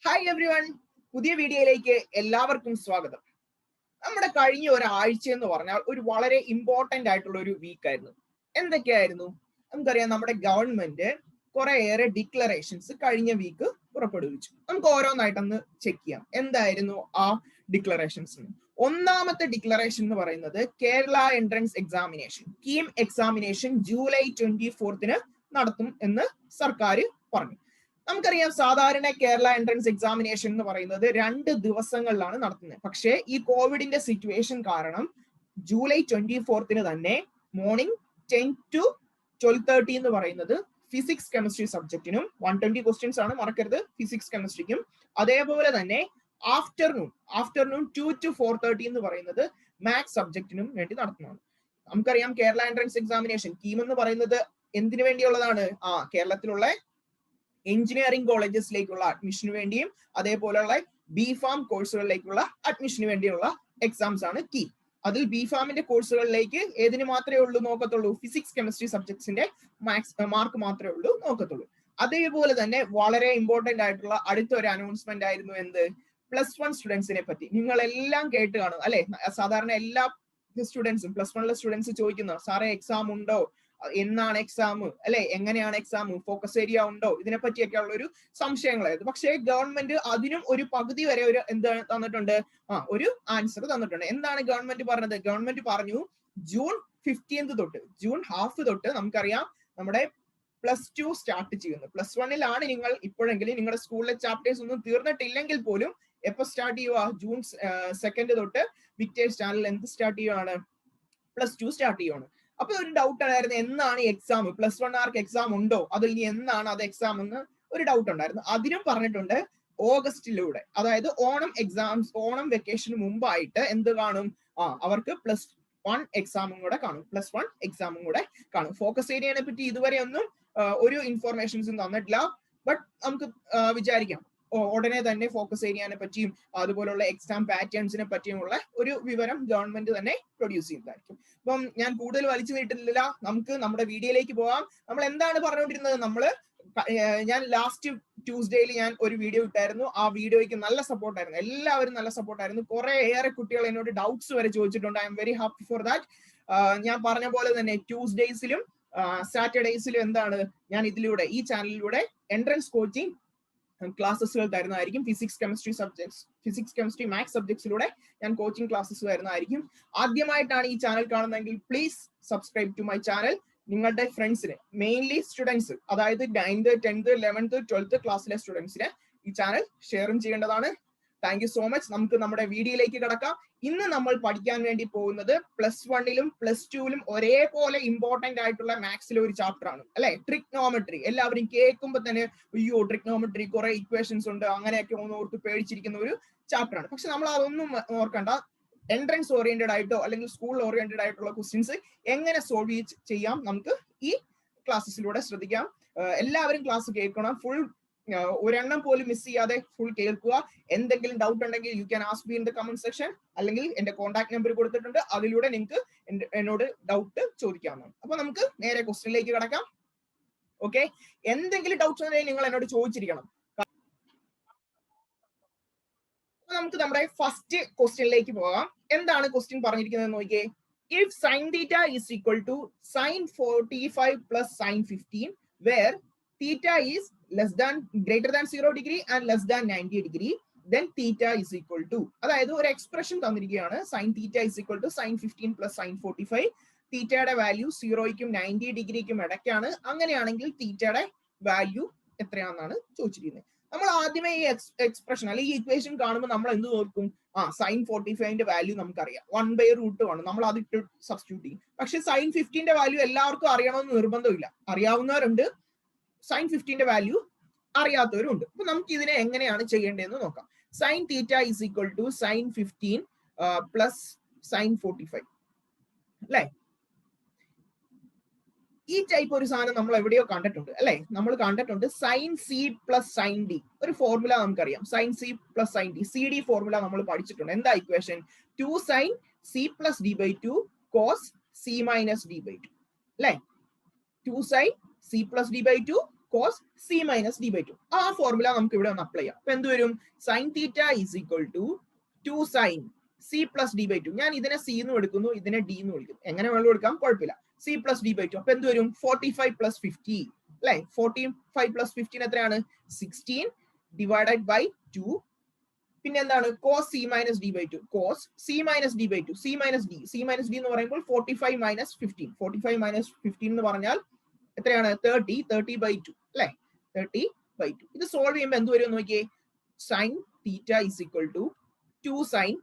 Hi every one, പുതിയ വീഡിയോയിലേക്ക് എല്ലാവർക്കും സ്വാഗതം. നമ്മുടെ കഴിഞ്ഞ ഒരാഴ്ച എന്ന് പറഞ്ഞാൽ ഒരു വളരെ ഇമ്പോർട്ടന്റ് ആയിട്ടുള്ള ഒരു വീക്ക് ആയിരുന്നു. എന്തൊക്കെയായിരുന്നു? നമുക്കറിയാം, നമ്മുടെ ഗവൺമെന്റ് കുറേയേറെ ഡിക്ലറേഷൻസ് കഴിഞ്ഞ വീക്ക് പുറപ്പെടുവിച്ചു. നമുക്ക് ഓരോന്നായിട്ടൊന്ന് ചെക്ക് ചെയ്യാം എന്തായിരുന്നു ആ ഡിക്ലറേഷൻസ്. ഒന്നാമത്തെ ഡിക്ലറേഷൻ എന്ന് പറയുന്നത് Kerala entrance examination KEAM examination July 24 നടത്തും എന്ന് സർക്കാർ പറഞ്ഞു. നമുക്കറിയാം, സാധാരണ കേരള എൻട്രൻസ് എക്സാമിനേഷൻ എന്ന് പറയുന്നത് 2 ദിവസങ്ങളിലാണ് നടത്തുന്നത്. പക്ഷേ ഈ കോവിഡിന്റെ സിറ്റുവേഷൻ കാരണം ജൂലൈ 24 തന്നെ മോർണിംഗ് 10 to 12:30 എന്ന് പറയുന്നത് ഫിസിക്സ് കെമിസ്ട്രി സബ്ജക്റ്റിനും 120 ക്വസ്റ്റ്യൻസ് ആണ്, മറക്കരുത്, ഫിസിക്സ് കെമിസ്ട്രിക്കും. അതേപോലെ തന്നെ ആഫ്റ്റർനൂൺ 2 to 4:30 എന്ന് പറയുന്നത് മാത്സ് സബ്ജക്റ്റിനും വേണ്ടി നടത്തുന്നതാണ്. നമുക്കറിയാം, കേരള എൻട്രൻസ് എക്സാമിനേഷൻ കീം എന്ന് പറയുന്നത് എന്തിനു വേണ്ടിയുള്ളതാണ്? കേരളത്തിലുള്ള എഞ്ചിനീയറിംഗ് കോളേജസിലേക്കുള്ള അഡ്മിഷന് വേണ്ടിയും അതേപോലെയുള്ള ബിഫാം കോഴ്സുകളിലേക്കുള്ള അഡ്മിഷന് വേണ്ടിയുള്ള എക്സാംസ് ആണ് കീ. അതിൽ ബിഫാമിന്റെ കോഴ്സുകളിലേക്ക് ഏതിന് മാത്രമേ ഉള്ളൂ നോക്കത്തുള്ളൂ? ഫിസിക്സ് കെമിസ്ട്രി സബ്ജക്ട്സിന്റെ മാർക്ക് മാത്രമേ ഉള്ളൂ നോക്കത്തുള്ളൂ. അതേപോലെ തന്നെ വളരെ ഇമ്പോർട്ടന്റ് ആയിട്ടുള്ള അടുത്തൊരു അനൗൺസ്മെന്റ് ആയിരുന്നു എന്ത്? +1 സ്റ്റുഡൻസിനെ പറ്റി നിങ്ങൾ എല്ലാം കേട്ട് കാണും അല്ലെ? സാധാരണ എല്ലാ സ്റ്റുഡൻസും +1 സ്റ്റുഡൻസ് ചോദിക്കുന്ന, സാറേ എക്സാം ഉണ്ടോ, എന്നാണ് എക്സാം അല്ലെ, എങ്ങനെയാണ് എക്സാം, ഫോക്കസ് ഏരിയ ഉണ്ടോ, ഇതിനെ പറ്റിയൊക്കെ ഉള്ള ഒരു സംശയങ്ങളായിരുന്നു. പക്ഷേ ഗവൺമെന്റ് അതിനും ഒരു പകുതി വരെ ഒരു എന്ത് തന്നിട്ടുണ്ട്? ഒരു ആൻസർ തന്നിട്ടുണ്ട്. എന്താണ് ഗവൺമെന്റ് പറഞ്ഞത്? ഗവൺമെന്റ് പറഞ്ഞു ജൂൺ 15 തൊട്ട്, ജൂൺ ഹാഫ് തൊട്ട് നമുക്കറിയാം നമ്മുടെ +2 സ്റ്റാർട്ട് ചെയ്യുന്നു. +1 നിങ്ങൾ ഇപ്പോഴെങ്കിലും നിങ്ങളുടെ സ്കൂളിലെ ചാപ്റ്റേഴ്സ് ഒന്നും തീർന്നിട്ടില്ലെങ്കിൽ പോലും എപ്പോ സ്റ്റാർട്ട് ചെയ്യുക? ജൂൺ 2 തൊട്ട് വിക്ടേഴ്സ് ചാനൽ എന്ത് സ്റ്റാർട്ട് ചെയ്യുകയാണ്? +2 സ്റ്റാർട്ട് ചെയ്യുകയാണ്. അപ്പൊ ഒരു ഡൗട്ട് ഉണ്ടായിരുന്നു, എന്നാണ് എക്സാം? +1 എക്സാം ഉണ്ടോ, അത് ഇനി എന്നാണ് അത് എക്സാം എന്ന് ഒരു ഡൗട്ട് ഉണ്ടായിരുന്നു. അതിനും പറഞ്ഞിട്ടുണ്ട് ഓഗസ്റ്റിലൂടെ, അതായത് ഓണം വെക്കേഷന് മുമ്പായിട്ട് എന്ത് കാണും? അവർക്ക് +1 എക്സാമും കൂടെ കാണും. ഫോക്കസ് ഏരിയനെ പറ്റി ഇതുവരെ ഒന്നും ഒരു ഇൻഫോർമേഷൻസും തന്നിട്ടില്ല. ബട്ട് നമുക്ക് വിചാരിക്കാം ഉടനെ തന്നെ ഫോക്കസ് ഏരിയനെ പറ്റിയും അതുപോലുള്ള എക്സാം പാറ്റേൺസിനെ പറ്റിയുമുള്ള ഒരു വിവരം ഗവൺമെന്റ് തന്നെ പ്രൊഡ്യൂസ് ചെയ്യുന്നതായിരിക്കും. അപ്പം ഞാൻ കൂടുതൽ വലിച്ചു നീട്ടുന്നില്ല, നമുക്ക് നമ്മുടെ വീഡിയോയിലേക്ക് പോകാം. നമ്മൾ എന്താണ് പറഞ്ഞുകൊണ്ടിരുന്നത്? ഞാൻ ലാസ്റ്റ് ട്യൂസ്ഡേയിൽ ഞാൻ ഒരു വീഡിയോ ഇട്ടായിരുന്നു. ആ വീഡിയോയ്ക്ക് നല്ല സപ്പോർട്ടായിരുന്നു, എല്ലാവരും നല്ല സപ്പോർട്ടായിരുന്നു. കുറേയേറെ കുട്ടികൾ എന്നോട് ഡൗട്ട്സ് വരെ ചോദിച്ചിട്ടുണ്ട്. I am very happy for that. ഞാൻ പറഞ്ഞ പോലെ തന്നെ ട്യൂസ്ഡേയ്സിലും സാറ്റർഡേയ്സിലും എന്താണ്, ഞാൻ ഇതിലൂടെ ഈ ചാനലിലൂടെ എൻട്രൻസ് കോച്ചിങ് ക്ലാസ്സുകൾ തരുന്നതായിരിക്കും. ഫിസിക്സ് കെമിസ്ട്രി മാത്സ് സബ്ജക്ട്സിലൂടെ ഞാൻ കോച്ചിങ് ക്ലാസ്സസ് തരുന്നതായിരിക്കും. ആദ്യമായിട്ടാണ് ഈ ചാനൽ കാണുന്നതെങ്കിൽ please subscribe to my channel. നിങ്ങളുടെ ഫ്രണ്ട്സിന്, മെയിൻലി സ്റ്റുഡൻസ്, അതായത് 9th 10th 11th 12th ക്ലാസ്സിലെ സ്റ്റുഡൻസിന് ഈ ചാനൽ ഷെയറും ചെയ്യേണ്ടതാണ്. Thank you so much. നമുക്ക് നമ്മുടെ വീഡിയോയിലേക്ക് കടക്കാം. ഇന്ന് നമ്മൾ പഠിക്കാൻ വേണ്ടി പോകുന്നത് +1 +2 ഒരേപോലെ ഇമ്പോർട്ടന്റ് ആയിട്ടുള്ള മാത്സിലെ ഒരു ചാപ്റ്റർ ആണ് അല്ലെ, ട്രിഗ്നോമെട്രി. എല്ലാവരും കേൾക്കുമ്പോൾ തന്നെ അയ്യോ ട്രിഗ്നോമെട്രി, കുറെ ഇക്വേഷൻസ് ഉണ്ട്, അങ്ങനെയൊക്കെ ഒന്ന് ഓർത്ത് പേടിച്ചിരിക്കുന്ന ഒരു ചാപ്റ്റർ ആണ്. പക്ഷെ നമ്മൾ അതൊന്നും ഓർക്കണ്ട. എൻട്രൻസ് ഓറിയന്റഡ് ആയിട്ടോ അല്ലെങ്കിൽ സ്കൂൾ ഓറിയന്റഡ് ആയിട്ടുള്ള ക്വസ്റ്റ്യൻസ് എങ്ങനെ സോൾവ് ചെയ്യാം നമുക്ക് ഈ ക്ലാസ്സസിലൂടെ ശ്രദ്ധിക്കാം. എല്ലാവരും ക്ലാസ് കേൾക്കണം, ഫുൾ ഒരെണ്ണം പോലും മിസ് ചെയ്യാതെ ഫുൾ കേൾക്കുക. എന്തെങ്കിലും ഡൗട്ട് ഉണ്ടെങ്കിൽ you can ask me in the comment section, അല്ലെങ്കിൽ എന്റെ കോൺടാക്ട് നമ്പർ കൊടുത്തിട്ടുണ്ട്, അതിലൂടെ നിങ്ങൾക്ക് എന്നോട് ഡൗട്ട് ചോദിക്കാവുന്നതാണ്. അപ്പൊ നമുക്ക് നേരെ ക്വസ്റ്റ്യനിലേക്ക് കടക്കാം. ഓക്കെ, എന്തെങ്കിലും ഡൗട്ട്സ് ഉണ്ടെങ്കിൽ നിങ്ങൾ എന്നോട് ചോദിച്ചിരിക്കണം. നമുക്ക് നമ്മുടെ ഫസ്റ്റ് ക്വസ്റ്റ്യനിലേക്ക് പോകാം. എന്താണ് ക്വസ്റ്റ്യൻ പറഞ്ഞിരിക്കുന്നത് നോക്കിയേ. If sin theta is equal to sin 45 plus sin 15 where theta is greater than 0 degree and less than 90 degree, then theta is equal to, അതായത് ഒരു എക്സ്പ്രഷൻ തന്നിരിക്കുകയാണ്, sin theta is equal to sin 15 plus sin 45. തീറ്റയുടെ value 0ക്കും 90 ഡിഗ്രിക്കും ഇടയ്ക്കാണ്. അങ്ങനെയാണെങ്കിൽ തീറ്റയുടെ value എത്രയാണെന്നാണ് ചോദിച്ചിരിക്കുന്നത്. നമ്മൾ ആദ്യമേ ഈ എക്സ്പ്രഷൻ അല്ലെങ്കിൽ ഈ ഇക്വേഷൻ കാണുമ്പോൾ നമ്മൾ എന്ത് നോക്കും? sin 45ന്റെ വാല്യൂ നമുക്കറിയാം, 1/√2 ആണ്. നമ്മൾ അത് ഇട്ട് സബ്സ്റ്റിറ്റ്യൂട്ട് ചെയ്യും. പക്ഷെ sin 15ന്റെ വാല്യൂ എല്ലാവർക്കും അറിയണമെന്ന് നിർബന്ധമില്ല. അറിയാവുന്നവരുണ്ട്, sin 15ന്റെ വാല്യൂ അറിയാത്തവരുണ്ട്. അപ്പൊ നമുക്ക് ഇതിനെ എങ്ങനെയാണ് ചെയ്യേണ്ടതെന്ന് നോക്കാം. sin theta is equal to sin 15 plus sin 45 അല്ലെ. ഈ ടൈപ്പ് ഒരു സാധനം നമ്മൾ എവിടെയോ കണ്ടിട്ടുണ്ട് അല്ലെ. നമ്മൾ കണ്ടിട്ടുണ്ട് sin c plus sin d. ഒരു ഫോർമുല നമുക്കറിയാം, sin c plus sin d, cd formula നമ്മൾ പഠിച്ചിട്ടുണ്ട്. എന്താ equation? 2 sin c plus d/2 cos c minus d/2 അല്ലെ. 2 sin c plus d/2 cos c minus d by two. ആ formula നമുക്ക് ഇവിടെ ഒന്ന് അപ്ലൈ ചെയ്യാം. അപ്പൊ എന്ത് വരും? Sine theta is equal to 2 sine c plus d by two. ഞാൻ ഇതിനെ സി എന്ന് എടുക്കുന്നു, ഇതിനെ ഡി എന്ന് വിളിക്കുന്നു, എങ്ങനെ വേണമെങ്കിലും എടുക്കാം, കുഴപ്പമില്ല. C plus d by two. അപ്പൊ എന്ത് വരും? 45 പ്ലസ് 50 അല്ലെ? 45 പ്ലസ് 15 എത്രയാണ്? 16 ഡിവൈഡഡ് ബൈ 2. പിന്നെ എന്താണ്? Cos c minus d by two. Cos c minus d by two. C minus d. C minus d എന്ന് പറയുമ്പോൾ 45 മൈനസ് 15. 45 മൈനസ് 15 എന്ന് പറഞ്ഞാൽ എത്രയാണ്? 30. 30 ബൈ 2 അല്ലെ? 30 ബൈ 2. ഇത് സോൾവ് ചെയ്യുമ്പോൾ എന്ത് വരും നോക്കിയേ? Sine theta is equal to 2 sine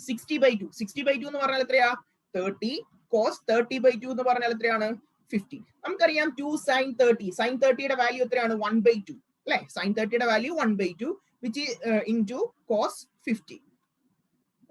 60 by 2. 60 by 2 എന്ന് പറഞ്ഞാൽ എത്രയാ? 30. കോസ് 30 ബൈ 2 എന്ന് പറഞ്ഞാൽ എത്രയാണ്? 15. നമുക്കറിയാം 2 സൈൻ 30. സൈൻ 30യുടെ വാല്യൂ എത്രയാണ്? 1 ബൈ 2 അല്ലെ? സൈൻ 30യുടെ value 1 by 2 which is into cos 50,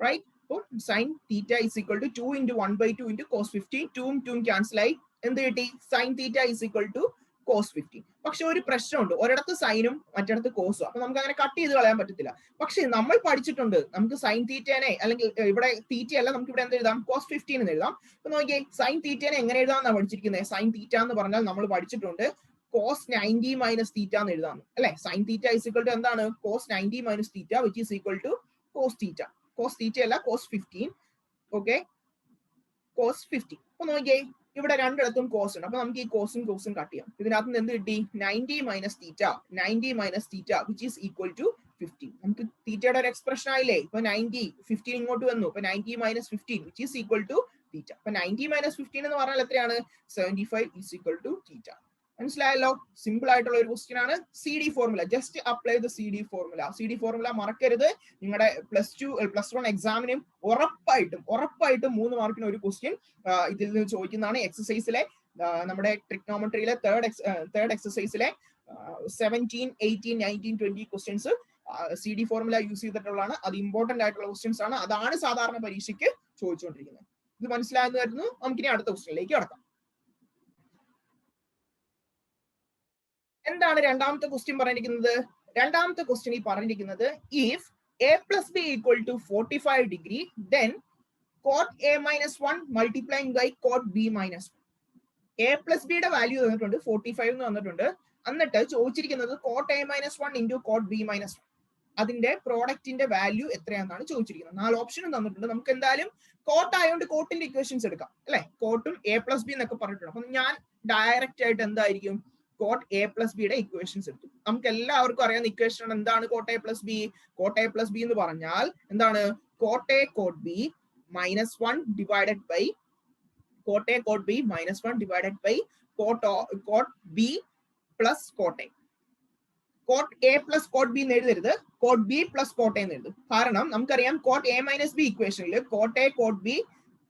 right? So sin theta is equal to 2 into 1 by 2 into cos 50. 2 2 cancel ആയി. എന്ത് കിട്ടി? sin theta is equal to cos 50. പക്ഷെ ഒരു പ്രശ്നമുണ്ട്, ഒരിടത്ത് സൈനും മറ്റിടത്ത് കോസും. അപ്പൊ നമുക്ക് അങ്ങനെ കട്ട് ചെയ്ത് കളയാൻ പറ്റത്തില്ല. പക്ഷെ നമ്മൾ പഠിച്ചിട്ടുണ്ട്, നമുക്ക് സൈൻ തീറ്റേനെ, അല്ലെങ്കിൽ ഇവിടെ തീറ്റ അല്ല, നമുക്ക് ഇവിടെ എന്ത് എഴുതാം? cos 15 എന്ന് എഴുതാം. അപ്പൊ നോക്കിയേ, സൈൻ തീറ്റേനെ എങ്ങനെ എഴുതാമെന്നാണ് പഠിച്ചിരിക്കുന്നത്. സൈൻ തീറ്റ എന്ന് പറഞ്ഞാൽ നമ്മൾ പഠിച്ചിട്ടുണ്ട് cos 90 മൈനസ് തീറ്റ എന്ന് എഴുതാം അല്ലെ? Sine theta is equal to എന്താണ്? cos 90 minus theta which is equal to cos theta. cos theta അല്ല, cos 15. Okay, cos 50. അപ്പൊ നോക്കിയേ, ഇവിടെ രണ്ടിടത്തും കോസ് ഉണ്ട്. അപ്പൊ നമുക്ക് ഈ കോസും കോസും കട്ട് ചെയ്യാം. ഇതിനകത്ത് നിന്ന് എന്ത് കിട്ടി? 90 minus theta. 90 minus theta which is equal to 15. നമുക്ക് തീറ്റയുടെ ഒരു എക്സ്പ്രഷൻ ആയില്ലേ? ഇപ്പൊ 90, 15 ഇങ്ങോട്ട് വന്നു. ഇപ്പൊ 90 minus 15 which is equal to theta. അപ്പൊ 90 മൈനസ് 15 എന്ന് പറഞ്ഞാൽ എത്രയാണ്? 75 ഈസ് ഈക്വൽ ടു തീറ്റ. മനസ്സിലായല്ലോ? സിമ്പിൾ ആയിട്ടുള്ള ഒരു ക്വസ്റ്റ്യൻ ആണ്. C D formula, just apply the C D formula. C D formula മറക്കരുത്. നിങ്ങളുടെ +1 എക്സാമിനും ഉറപ്പായിട്ടും 3 മാർക്കിന് ഒരു ക്വസ്റ്റ്യൻ ഇതിൽ നിന്ന് ചോദിക്കുന്നതാണ്. എക്സസൈസിലെ നമ്മുടെ ട്രിഗ്നോമെട്രിയിലെ തേർഡ് എക്സസൈസിലെ 17, 18, 19, 20 questions C D formula use ചെയ്തിട്ടുള്ളതാണ്. അത് ഇമ്പോർട്ടന്റ് ആയിട്ടുള്ള ക്വസ്റ്റ്യൻസ് ആണ്. അതാണ് സാധാരണ പരീക്ഷയ്ക്ക് ചോദിച്ചുകൊണ്ടിരിക്കുന്നത്. ഇത് മനസ്സിലായെന്ന് കരുതുന്നു. നമുക്കിനി അടുത്ത ക്വസ്റ്റ്യനിലേക്ക് കടക്കാം. എന്താണ് രണ്ടാമത്തെ ക്വസ്റ്റ്യൻ പറഞ്ഞിരിക്കുന്നത്? രണ്ടാമത്തെ ക്വസ്റ്റ്യൻ ഈ പറഞ്ഞിരിക്കുന്നത്, if a plus b equal to 45 degree, then cot a minus 1 multiplying by cot b minus 1. a plus b യുടെ വാല്യൂ തന്നിട്ടുണ്ട്, 45 എന്ന് തന്നിട്ടുണ്ട്. എന്നിട്ട് ചോദിച്ചിരിക്കുന്നത് cot a minus 1 into cot b minus 1. അതിന്റെ പ്രോഡക്റ്റിന്റെ വാല്യൂ എത്രയാണെന്നാണ് ചോദിച്ചിരിക്കുന്നത്. 4 ഓപ്ഷനും തന്നിട്ടുണ്ട്. നമുക്ക് എന്തായാലും കോട്ട് ആയതുകൊണ്ട് കോട്ടിന്റെ ഇക്വേഷൻസ് എടുക്കാം അല്ലെ? കോട്ടും a plus b എന്നൊക്കെ പറഞ്ഞിട്ടുണ്ട്. അപ്പൊ ഞാൻ ഡയറക്റ്റ് ആയിട്ട് എന്തായിരിക്കും? കോട്ട് എ പ്ലസ് ബിയുടെ ഇക്വേഷൻസ് എടുത്തു. നമുക്ക് എല്ലാവർക്കും അറിയാവുന്ന ഇക്വേഷൻ എന്താണ്? Cot a plus b. Cot a plus b എന്ന് പറഞ്ഞാൽ എന്താണ്? Cot a cot b minus 1 divided by cot a cot b minus 1 divided by cot b plus cot a. Cot a plus cot b എന്ന് എഴുതരുത്, cot b plus cot a എന്ന് എഴുതും. കാരണം നമുക്കറിയാം cot a minus b ഇക്വേഷനിൽ cot a cot b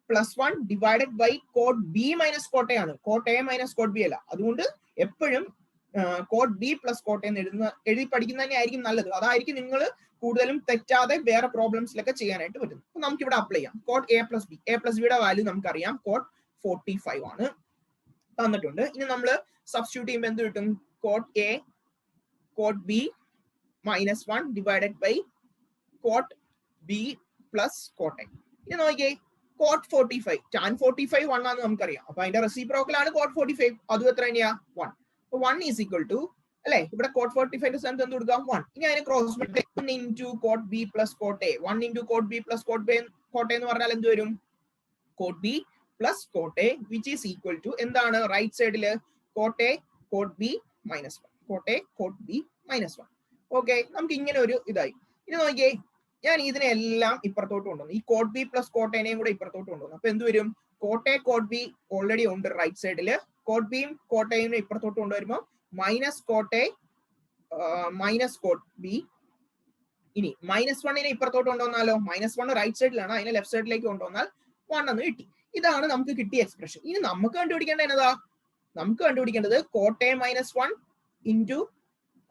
+1 divided by cot b minus cot a ആണ്. Cot a minus cot b അല്ല. അതുകൊണ്ട് എപ്പോഴും കോട്ട് ബി പ്ലസ് കോട്ട് എന്ന് എഴുതി പഠിക്കുന്നത് തന്നെ ആയിരിക്കും നല്ലത്. അതായിരിക്കും നിങ്ങൾ കൂടുതലും തെറ്റാതെ വേറെ പ്രോബ്ലംസിലൊക്കെ ചെയ്യാനായിട്ട് പറ്റും. അപ്പൊ നമുക്ക് ഇവിടെ അപ്ലൈ ചെയ്യാം. Cot a plus B. A plus ബിയുടെ വാല്യൂ നമുക്കറിയാം, കോട്ട് 45 ആണ് തന്നിട്ടുണ്ട്. ഇനി നമ്മൾ സബ്സ്റ്റിറ്റ്യൂട്ട് ചെയ്യുമ്പോൾ എന്ത് കിട്ടും? Cot a cot b minus 1 divided by cot b plus cot a. ഇനി നോക്കിയേ, കോട്ട് 45 ടാൻ 45 1 ആണെന്ന് നമുക്കറിയാം. അപ്പൊ അതിന്റെ റെസിപ്രോക്കൽ ആണ് കോട്ട് 45. അതും എത്ര തന്നെയാ? 1. അപ്പൊ 1 ഈസ് ഈക്വൽ ടു അല്ലെ? ഇവിടെ കോട്ട് 45 സ്ഥാനത്ത് എന്ത് കൊടുക്കാം? 1. ഇനി അതിനെ cross multiply 1 into cot b plus cot a. 1 into cot b plus cot a എന്ന് പറഞ്ഞാൽ എന്ത് വരും? Cot b plus cot a which is equal to എന്താണ്? റൈറ്റ് സൈഡില് cot a cot b minus 1. Cot a cot b minus 1. Okay, നമുക്ക് ഇങ്ങനെ ഒരു ഇതായി. ഇനി നോക്കിയേ, ഞാൻ ഇതിനെല്ലാം ഇപ്പുറത്തോട്ട് കൊണ്ടുവന്നു. ഈ കോട്ട് ബി പ്ലസ് കോട്ട് എനെയും കൂടെ ഇപ്പുറത്തോട്ട് കൊണ്ടുവന്നു. അപ്പൊ എന്ത് വരും? Cot a cot b already ഉണ്ട് റൈറ്റ് സൈഡില്. കോട്ട് ബിയും കോട്ട് എയും ഇപ്പുറത്തോട്ട് കൊണ്ടുവരുമ്പോൾ minus cot a minus cot b. ഇനി -1 ഇപ്പുറത്തോട്ട് കൊണ്ടുവന്നാലോ? -1 റൈറ്റ് സൈഡിലാണ്, അതിനെ ലെഫ്റ്റ് സൈഡിലേക്ക് കൊണ്ടുവന്നാൽ 1 എന്ന് കിട്ടി. ഇതാണ് നമുക്ക് കിട്ടിയ എക്സ്പ്രഷൻ. ഇനി നമുക്ക് കണ്ടുപിടിക്കേണ്ടത് എന്നതാ? നമുക്ക് കണ്ടുപിടിക്കേണ്ടത് cot a minus 1 into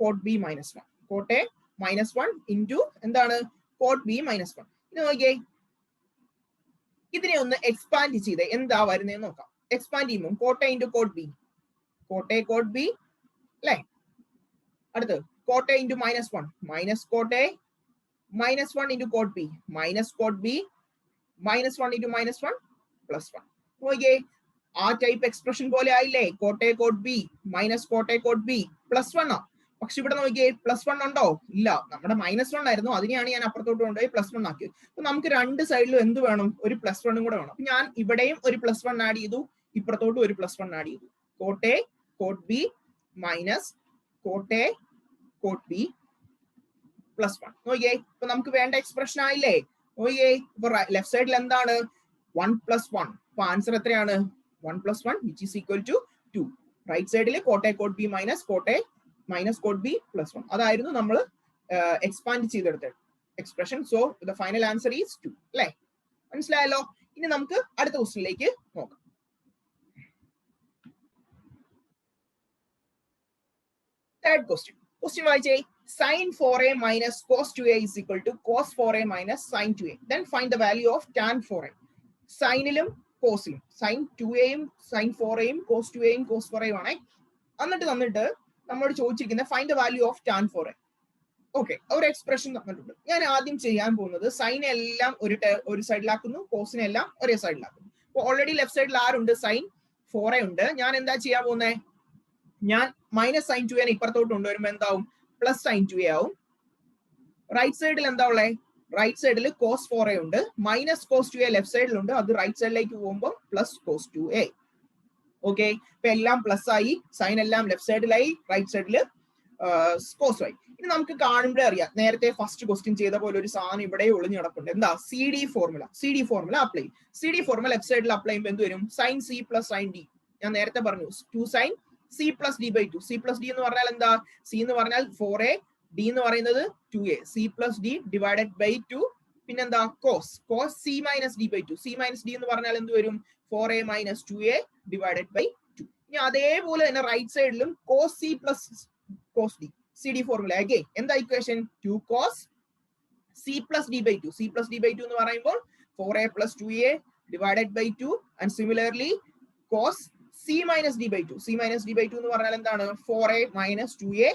cot b minus 1. Cot a minus 1 into എന്താണ്? Cot b minus 1. ഇത് നോക്കിയേ, ഇതിനെ ഒന്ന് എക്സ്പാൻഡ് ചെയ്ത് എന്താ വരുന്നതെന്ന് നോക്കാം. എക്സ്പാൻഡ് ചെയ്യുമ്പോൾ cot a into cot b, cot a cot b അല്ലെ? അടുത്ത് cot a into -1 minus cot a, -1 into cot b minus cot b, -1 into -1 +1. നോക്കിയേ, ആ ടൈപ്പ് എക്സ്പ്രഷൻ പോലെ ആയില്ലേ? Cot a cot b minus cot a cot b +1 ആ. പക്ഷെ ഇവിടെ നോക്കിയേ +1 ഉണ്ടോ? ഇല്ല. നമ്മുടെ -1 ആയിരുന്നു, അതിനെയാണ് ഞാൻ അപ്പുറത്തോട്ട് കൊണ്ടുപോയി +1 ആക്കിയത്. അപ്പൊ നമുക്ക് രണ്ട് സൈഡിലും എന്ത് വേണം? ഒരു +1 കൂടെ വേണം. അപ്പൊ ഞാൻ ഇവിടെയും ഒരു +1 ആഡ് ചെയ്തു, ഇപ്പുറത്തോട്ടും ഒരു +1 ആഡ് ചെയ്തു. Cot a cot b minus cot a cot b +1. നോക്കിയേ, ഇപ്പൊ നമുക്ക് വേണ്ട എക്സ്പ്രഷൻ ആയില്ലേ? നോക്കിയേ, ഇപ്പൊ ലെഫ്റ്റ് സൈഡിൽ എന്താണ്? 1 + 1. അപ്പൊ ആൻസർ എത്രയാണ്? 1 + 1 which is equal to 2. Right സൈഡിൽ cot a cot b minus cot a minus cot b +1. അതായിരുന്നു നമ്മൾ എക്സ്പാൻഡ് ചെയ്തെടുത്ത expression. So the final answer is 2. അല്ലേ? മനസ്സിലായല്ലോ? ഇനി നമുക്ക് അടുത്ത ക്വസ്റ്റ്യനിലേക്ക് നോക്കാം. തേർഡ് ക്വസ്റ്റ്യൻ വായിച്ചേ. sin 4a minus cos 2a is equal to cos 4a minus sin 2a. Then find the value of tan 4a. സൈനിലും കോസിലും sin 2aയും sin 4aയും cos 2aയും cos 4aയും ആണ്. എന്നിട്ട് നമ്മോട് ചോദിച്ചിരിക്കുന്ന find the value of tan 4a. Okay, ഒരു എക്സ്പ്രഷൻ തന്നിട്ടുണ്ട്. ഞാൻ ആദ്യം ചെയ്യാൻ പോകുന്നത് സൈനെ എല്ലാം ഒരു സൈഡിലാക്കുന്നു, കോസിനെ എല്ലാം ഒരേ സൈഡിലാക്കുന്നു. അപ്പൊ ഓൾറെഡി ലെഫ്റ്റ് സൈഡിൽ ആരുണ്ട്? sin 4a ഉണ്ട്. ഞാൻ എന്താ ചെയ്യാൻ പോകുന്നത്? ഞാൻ മൈനസ് sin 2a ഇപ്പുറത്തോട്ട് കൊണ്ടുവരുമ്പോൾ എന്താവും? പ്ലസ് sin 2a ആവും. റൈറ്റ് സൈഡിൽ എന്താ ഉള്ളത്? റൈറ്റ് സൈഡിൽ cos 4a ഉണ്ട്, മൈനസ് cos 2a ലെഫ്റ്റ് സൈഡിലുണ്ട്. അത് റൈറ്റ് സൈഡിലേക്ക് പോകുമ്പോൾ പ്ലസ് cos 2a. ഓക്കെ, ഇപ്പൊ എല്ലാം പ്ലസ് ആയി, സൈൻ എല്ലാം ലെഫ്റ്റ് സൈഡിലായി, റൈറ്റ് സൈഡിൽ കോസ് ആയി. ഇനി നമുക്ക് കാണുമ്പോഴേ അറിയാം, നേരത്തെ ഫസ്റ്റ് ക്വസ്റ്റ്യൻ ചെയ്ത പോലെ ഒരു സാധനം ഇവിടെ ഒളിഞ്ഞു കിടപ്പുണ്ട്. എന്താ? C D formula apply. C D formula left സൈഡിൽ അപ്ലൈ ചെയ്യുമ്പോൾ എന്ത് വരും? sin c plus sin d. ഞാൻ നേരത്തെ പറഞ്ഞു 2 sin c plus d by 2. c plus d എന്ന് പറഞ്ഞാൽ എന്താ? c എന്ന് പറഞ്ഞാൽ 4a, d എന്ന് പറയുന്നത് 2a. c plus d divided by 2. പിന്നെന്താ? Cos c minus d by 2. c minus d എന്ന് പറഞ്ഞാൽ എന്ത് വരും? 4a minus 2a divided by 2. ഇനി അതേപോലെ തന്നെ റൈറ്റ് സൈഡിലും cos c plus cos d. C D formula again എന്താ equation? 2 cos c plus d by 2. c plus d by 2 എന്ന് പറയുമ്പോൾ 4a plus 2a divided by 2. And similarly cos c minus d by 2. c minus d by 2 എന്ന് പറഞ്ഞാൽ എന്താണ്? 4a minus 2a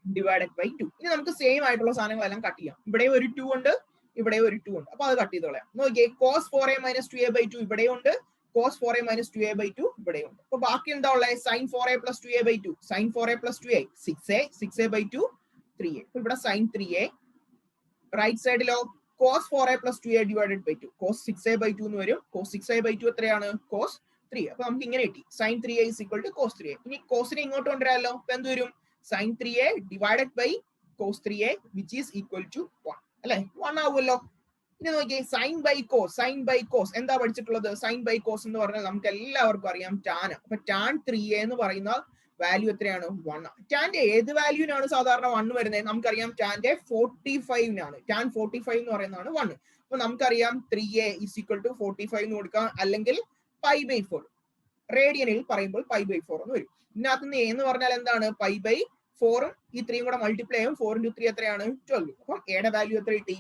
divided by 2. ഇനി നമുക്ക് same ആയിട്ടുള്ള സാധനങ്ങളെല്ലാം cut ചെയ്യാം. ഇവിടെ ഒരു 2 ഉണ്ട്, ഇവിടെ ഒരു 2 ഉണ്ട്. അപ്പൊ അത് കട്ട് ചെയ്തോളാം. നോക്കിയേ, cos 4a minus 2a by 2 ഇവിടെയുണ്ട്, cos 4a minus 2a by 2 ഇവിടെയുണ്ട്. അപ്പൊ ബാക്കി എന്താ ഉള്ളത്? sin 4a plus 2a by 2. sin 4a plus 2a 6a by 2 3a. അപ്പൊ ഇവിടെ sin 3a. റൈറ്റ് സൈഡിലോ cos 4a plus 2a divided by 2. cos 6a by 2 എന്ന് വരും. cos 6a ബൈ 2 എത്രയാണ്? cos 3. അപ്പൊ നമുക്ക് ഇങ്ങനെ കിട്ടി sin 3a is equal to cos 3a. ഇനി കോസിനെ ഇങ്ങോട്ട് കൊണ്ടുവരാമല്ലോ. അപ്പൊ എന്ത് വരും? sin 3a divided by cos 3a which is equal to 1. അല്ലെ? 1 ആവുമല്ലോ. ഇനി നോക്കിയേ, സൈൻ ബൈ കോസ് എന്താ പഠിച്ചിട്ടുള്ളത്? സൈൻ ബൈ കോസ് എന്ന് പറഞ്ഞാൽ നമുക്ക് എല്ലാവർക്കും അറിയാം ടാൻ. അപ്പൊ ടാൻ 3a എന്ന് പറയുന്ന വാല്യൂ എത്രയാണ്? 1. ടാന്റെ ഏത് വാല്യൂവിനാണ് സാധാരണ 1 വരുന്നത്? നമുക്കറിയാം ടാന്റെ 45നാണ്. ടാൻ 45 എന്ന് പറയുന്നതാണ് 1. അപ്പൊ നമുക്കറിയാം 3a is equal to 45 എന്ന് കൊടുക്കാം, അല്ലെങ്കിൽ π/4. റേഡിയനിൽ പറയുമ്പോൾ π/4 എന്ന് വരും. ഇതിനകത്ത് നിന്ന് a എന്ന് പറഞ്ഞാൽ എന്താണ്? π/4. ഈ 3 കൂടെ മൾട്ടിപ്ലൈ ചെയ്യും. 4 into 3 എത്രയാണ്? 12. അപ്പൊ എയുടെ വാല്യൂ എത്ര കിട്ടി?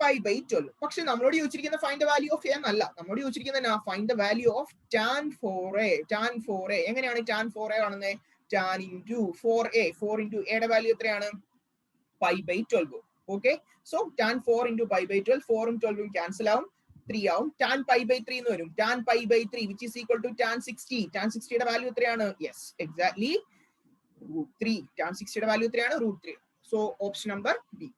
π/12. പക്ഷെ നമ്മളോട് ചോദിച്ചിരിക്കുന്ന find the value of a എന്നല്ല, നമ്മളോട് ചോദിച്ചിരിക്കുന്ന find the value of tan 4a. tan 4a എങ്ങനെയാണ് tan 4a കാണുന്നത്? tan into 4a. 4 into എയുടെ വാല്യൂ എത്രയാണ്? π/12. Okay, so tan 4 into π/12. 4ഉം 12ഉം ക്യാൻസൽ ആവും, 3 ആവും. tan π/3 എന്ന് വരും. tan π/3 which is equal to tan 60. tan 60യുടെ value എത്രയാണ്? Yes, exactly √3. tan 60യുടെ വാല്യൂ എത്രയാണ്? √3. So option number B.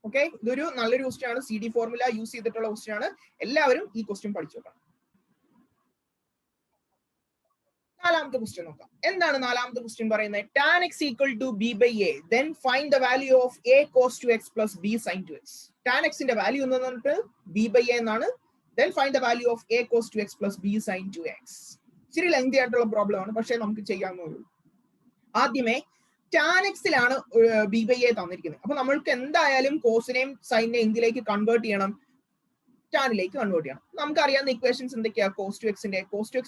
Okay, ഇതൊരു നല്ലൊരു ക്വസ്റ്റ്യൻ ആണ്. സി ഡി ഫോർമുല യൂസ് ചെയ്തിട്ടുള്ള ക്വസ്റ്റ്യൻ ആണ്. എല്ലാവരും ഈ ക്വസ്റ്റ്യൻ പഠിച്ചു നോക്കണം. നാലാമത്തെ ക്വസ്റ്റ്യൻ നോക്കാം. എന്താണ് നാലാമത്തെ ക്വസ്റ്റ്യൻ പറയുന്നത്? tan x equal to b by a, then find the value of a cos 2x plus b sin 2x. tan x ന്റെ വാല്യൂ എന്ന് പറഞ്ഞിട്ട് b by a എന്നാണ്. then find the value of a cos 2x plus b sin 2x. ഇച്ചിരി lengthy ആയിട്ടുള്ള problem ആണ്, പക്ഷെ നമുക്ക് ചെയ്യാവുന്നേ. ആദ്യമേ tan x ലാണ് b by a തന്നിരിക്കുന്നത്. അപ്പൊ നമ്മൾക്ക് എന്തായാലും കോസിനെയും സൈനെയും എന്തിലേക്ക് കൺവേർട്ട് ചെയ്യണം? ടാനിലേക്ക് കൺവേർട്ട് ചെയ്യണം. നമുക്കറിയാവുന്ന ഇക്വേഷൻസ് എന്തൊക്കെയാ? cos 2x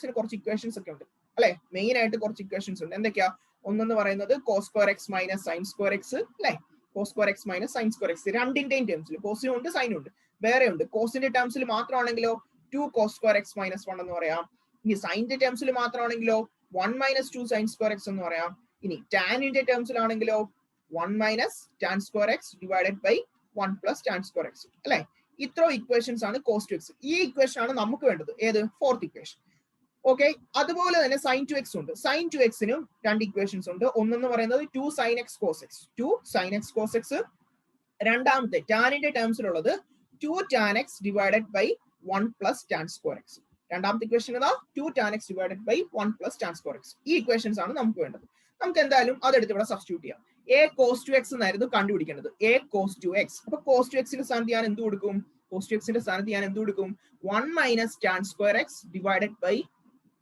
ന് കുറച്ച് ഇക്വേഷൻസ് ഒക്കെ ഉണ്ട് അല്ലെ? മെയിൻ ആയിട്ട് കുറച്ച് ഇക്വേഷൻസ് ഉണ്ട്. എന്തൊക്കെയാ? ഒന്നെന്ന് പറയുന്നത് cos square x minus sin square x അല്ലെ? cos square x minus sin square x രണ്ടിന്റെയും ടേംസിൽ കോസിനും ഉണ്ട് സൈനും ഉണ്ട്. വേറെ ഉണ്ട് കോസിന്റെ ടേംസിൽ മാത്രമാണെങ്കിലോ 2 cos square x മൈനസ് 1 എന്ന് പറയാം. ഇനി സൈനിന്റെ ടേംസിൽ മാത്രമാണെങ്കിലോ 1 മൈനസ് 2 sin square x എന്ന് പറയാം. ഇനി ടാനിന്റെ ടേംസിലാണെങ്കിലോ 1 minus tan square x divided by 1 plus tan square x അല്ലെ? ഇത്ര ഇക്വേഷൻസ് ആണ് cos 2x. ഈ ഇക്വേഷൻ ആണ് നമുക്ക് വേണ്ടത്. ഏത്? Fourth equation. ഓക്കെ, അതുപോലെ തന്നെ സൈൻ ടു എക്സ് ഉണ്ട്. സൈൻ ടു എക്സിനും രണ്ട് ഇക്വേഷൻസ് ഉണ്ട്. ഒന്നെന്ന് പറയുന്നത് 2 sin x cos x, 2 sin x cos x. രണ്ടാമത്തെ ടാനിന്റെ ടേംസിലുള്ളത് 2 tan x divided by 1 plus tan square x. രണ്ടാമത്തെ ഇക്വേഷൻ ഏതാ? 2 tan x divided by 1 plus tan square x. ഈ ഇക്വേഷൻസ് ആണ് നമുക്ക് വേണ്ടത്. നമുക്ക് എന്തായാലും അതെടുത്ത് ഇവിടെ സബ്സ്റ്റിറ്റ്യൂട്ട് ചെയ്യാം. a cos ടു എക്സ് എന്നായിരുന്നു കണ്ടുപിടിക്കേണ്ടത്. a cos two x. അപ്പൊ cos ടു എക്സിന്റെ സ്ഥാനത്ത് ഞാൻ എന്ത് കൊടുക്കും? cos ടു എക്സിന്റെ സ്ഥാനത്ത് ഞാൻ എന്ത് കൊടുക്കും? 1 minus tan square x divided by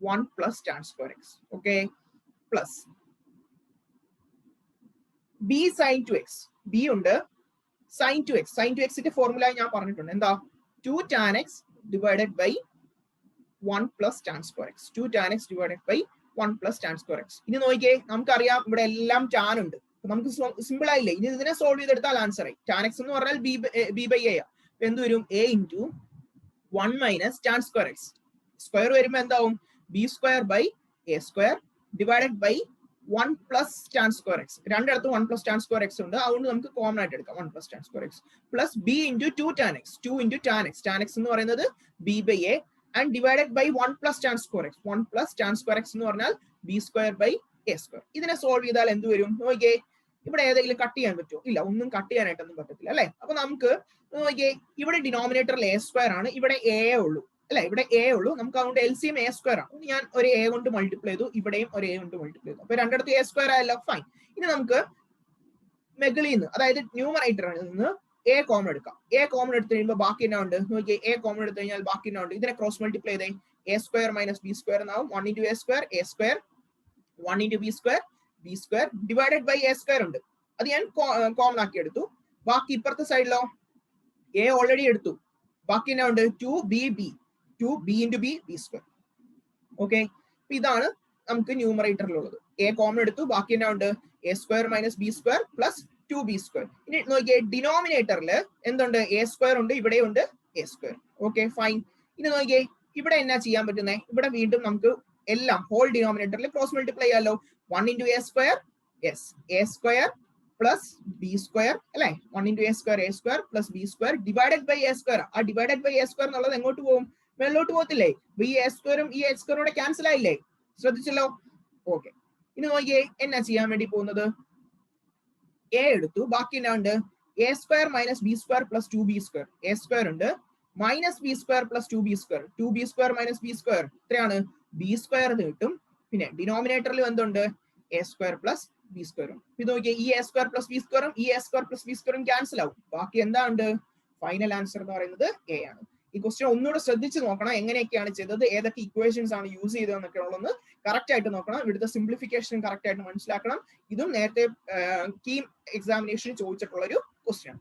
1 plus tan square x. Okay, plus b sin 2x. b ഉണ്ട്, sin 2x. sin 2x ന്റെ ഫോർമുല ഞാൻ പറഞ്ഞിട്ടുണ്ട്. എന്താ? 2 tan x divided by 1 plus tan square x. 2 tan x divided by 1 plus tan square x. ഇനി നോക്കിയേ, നമുക്കറിയാം ഇവിടെ എല്ലാം tan ഉണ്ട്. നമുക്ക് സിമ്പിൾ ആയില്ലേ? ഇനി ഇതിനെ സോൾവ് ചെയ്തെടുത്താൽ ആൻസർ ആയി. tan x എന്ന് പറഞ്ഞാൽ b by a. എന്ത് വരും? a into 1 minus tan square x. Square വരുമ്പോൾ എന്താവും? b square by a square divided by 1 plus tan square x. രണ്ടിടത്തും 1 plus tan square x ഉണ്ട്. അതുകൊണ്ട് നമുക്ക് കോമൺ ആയിട്ട് എടുക്കാം 1 plus tan square x plus b into 2 tan x. 2 into tan x. tan x എന്ന് പറയുന്നത് b by a and divided by 1 plus tan square x. 1 plus tan square x എന്ന് പറഞ്ഞാൽ b square by a square. ഇതിനെ solve ചെയ്താൽ എന്ത് വരും? നോക്കിയേ, ഇവിടെ ഏതെങ്കിലും കട്ട് ചെയ്യാൻ പറ്റുമോ? ഇല്ല, ഒന്നും കട്ട് ചെയ്യാനായിട്ടൊന്നും പറ്റത്തില്ല അല്ലെ? അപ്പൊ നമുക്ക് നോക്കിയേ, ഇവിടെ ഡിനോമിനേറ്ററിൽ a സ്ക്വയർ ആണ്, ഇവിടെ a ഉള്ളൂ അല്ലെ? ഇവിടെ a ഉള്ളൂ. നമുക്ക് അതുകൊണ്ട് LCM a സ്ക്വയർ ആണ്. ഞാൻ ഒരു a കൊണ്ട് മൾട്ടിപ്ലൈ ചെയ്തു, ഇവിടെയും ഒരു a കൊണ്ട് മൾട്ടിപ്ലൈ ചെയ്തു. അപ്പൊ രണ്ടിടത്ത് a സ്ക്വയർ ആയല്ലോ, ഫൈൻ. ഇനി നമുക്ക് മെഗളിൽ നിന്ന്, അതായത് ന്യൂമറേറ്ററിൽ നിന്ന് a കോമൺ എടുക്കാം. a കോമൺ എടുത്തു കഴിയുമ്പോൾ ബാക്കി എന്നാ ഉണ്ട്? നോക്കിയേ, a കോമൺ എടുത്തു കഴിഞ്ഞാൽ ബാക്കി എന്നാ ഉണ്ട്? ഇതിനെ ക്രോസ് മൾട്ടിപ്ലൈ ചെയ്തേ. a square minus b square എന്നാവും. 1 into a square, a square, 1 into b square, b square divided by a square ഉണ്ട്. അത് ഞാൻ കോമൺ ആക്കി എടുത്തു. ബാക്കി ഇപ്പുറത്തെ സൈഡിലോ a ഓൾറെഡി എടുത്തു. ബാക്കി എന്നാ ഉണ്ട്? 2b 2b into b, b square. Okay, ഇതാണ് നമുക്ക് ന്യൂമറേറ്ററിലുള്ളത്. a കോമൺ എടുത്തു, ബാക്കി എന്നാ ഉണ്ട്? a square minus b square plus 2b square. ഇനി നോക്കിയേ, ഡിനോമിനേറ്ററിൽ എന്തുണ്ട്? a സ്ക്വയർ ഉണ്ട്, ഇവിടെ ഉണ്ട് a സ്ക്വയർ. Okay, fine. ഇനി നോക്കിയേ, ഇവിടെ എന്നാ ചെയ്യാൻ പറ്റുന്നേ? ഇവിടെ വീണ്ടും നമുക്ക് എല്ലാം ഹോൾ ഡിനോമിനേറ്ററിൽ ക്രോസ് മൾട്ടിപ്ലൈ ചെയ്യാലോ. 1 into a square, yes, a square plus b square അല്ലെ? 1 into a square plus b square divided by a square. ആ ഡിവൈഡഡ് ബൈ a സ്ക്വയർ എന്നുള്ളത് എങ്ങോട്ട് പോകും? മേലോട്ട് പോകത്തില്ലേ? ഈ a സ്ക്വയറും ഈ x സ്ക്വയറും കൂടെ ക്യാൻസൽ ആയില്ലേ? ശ്രദ്ധിച്ചല്ലോ? ഓക്കെ, ഇനി നോക്കിയേ, എന്നാ ചെയ്യാൻ വേണ്ടി പോകുന്നത്? a എടുത്തു, ബാക്കി എന്നാ ഉണ്ട്? a square minus b square plus 2b square. a square ഉണ്ട്, minus b square plus 2b square. 2b square minus b square എത്രയാണ്? b സ്ക്വയർ എന്ന് കിട്ടും. പിന്നെ ഡിനോമിനേറ്ററിൽ എന്തുണ്ട്? a സ്ക്വയർ പ്ലസ് b സ്ക്വയറും. ഇത് നോക്കിയേ, ഈ a സ്ക്വയർ പ്ലസ് b സ്ക്വയറും ഈ a സ്ക്വയർ പ്ലസ് b സ്ക്വയറും ക്യാൻസൽ ആവും. ബാക്കി എന്താ ഉണ്ട്? ഫൈനൽ ആൻസർ എന്ന് പറയുന്നത് a ആണ്. ഈ ക്വസ്റ്റ്യൻ ഒന്നുകൂടെ ശ്രദ്ധിച്ച് നോക്കണം, എങ്ങനെയൊക്കെയാണ് ചെയ്തത്, ഏതൊക്കെ ഇക്വേഷൻസ് ആണ് യൂസ് ചെയ്തതെന്നൊക്കെ ഉള്ളതെന്ന് കറക്റ്റ് ആയിട്ട് നോക്കണം. ഇവിടുത്തെ സിംപ്ലിഫിക്കേഷൻ കറക്റ്റ് ആയിട്ട് മനസ്സിലാക്കണം. ഇതും നേരത്തെ കീം എക്സാമിനേഷന് ചോദിച്ചിട്ടുള്ള ഒരു ക്വസ്റ്റ്യൻ ആണ്.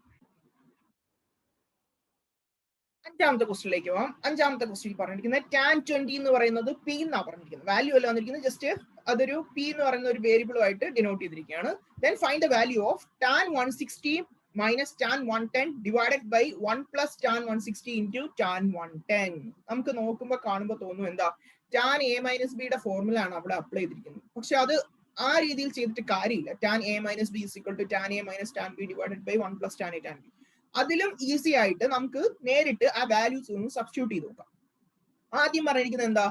അഞ്ചാമത്തെ ക്വസ്റ്റ്യനിലേക്ക് പോകാം. അഞ്ചാമത്തെ ക്വസ്റ്റ്യൻ പറഞ്ഞിരിക്കുന്നത് tan 20 എന്ന് പറയുന്നത് p എന്നാ പറഞ്ഞിരിക്കുന്നത്. വാല്യൂ അല്ല വന്നിരിക്കുന്നത്, ജസ്റ്റ് അതൊരു p എന്ന് പറയുന്ന ഒരു വേരിയബിളും ആയിട്ട് ഡിനോട്ട് ചെയ്തിരിക്കുകയാണ്. Then find the value of tan 160 minus tan 110 divided by 1 plus tan 160 into tan 110. നമുക്ക് നോക്കുമ്പോൾ കാണുമ്പോൾ തോന്നുന്നു എന്താ? tan a minus b യുടെ ഫോർമുല ആണ് അവിടെ അപ്ലൈ ചെയ്തിരിക്കുന്നത്. പക്ഷെ അത് ആ രീതിയിൽ ചെയ്തിട്ട് കാര്യമില്ല. tan a minus b is equal to tan a minus tan b divided by 1 plus tan a tan b. അതിലും ഈസി ആയിട്ട് നമുക്ക് നേരിട്ട് ആ വാല്യൂസ് ഒന്ന് സബ്സ്റ്റിറ്റ്യൂട്ട് ചെയ്ത് നോക്കാം. ആദ്യം പറഞ്ഞിരിക്കുന്നത് എന്താ?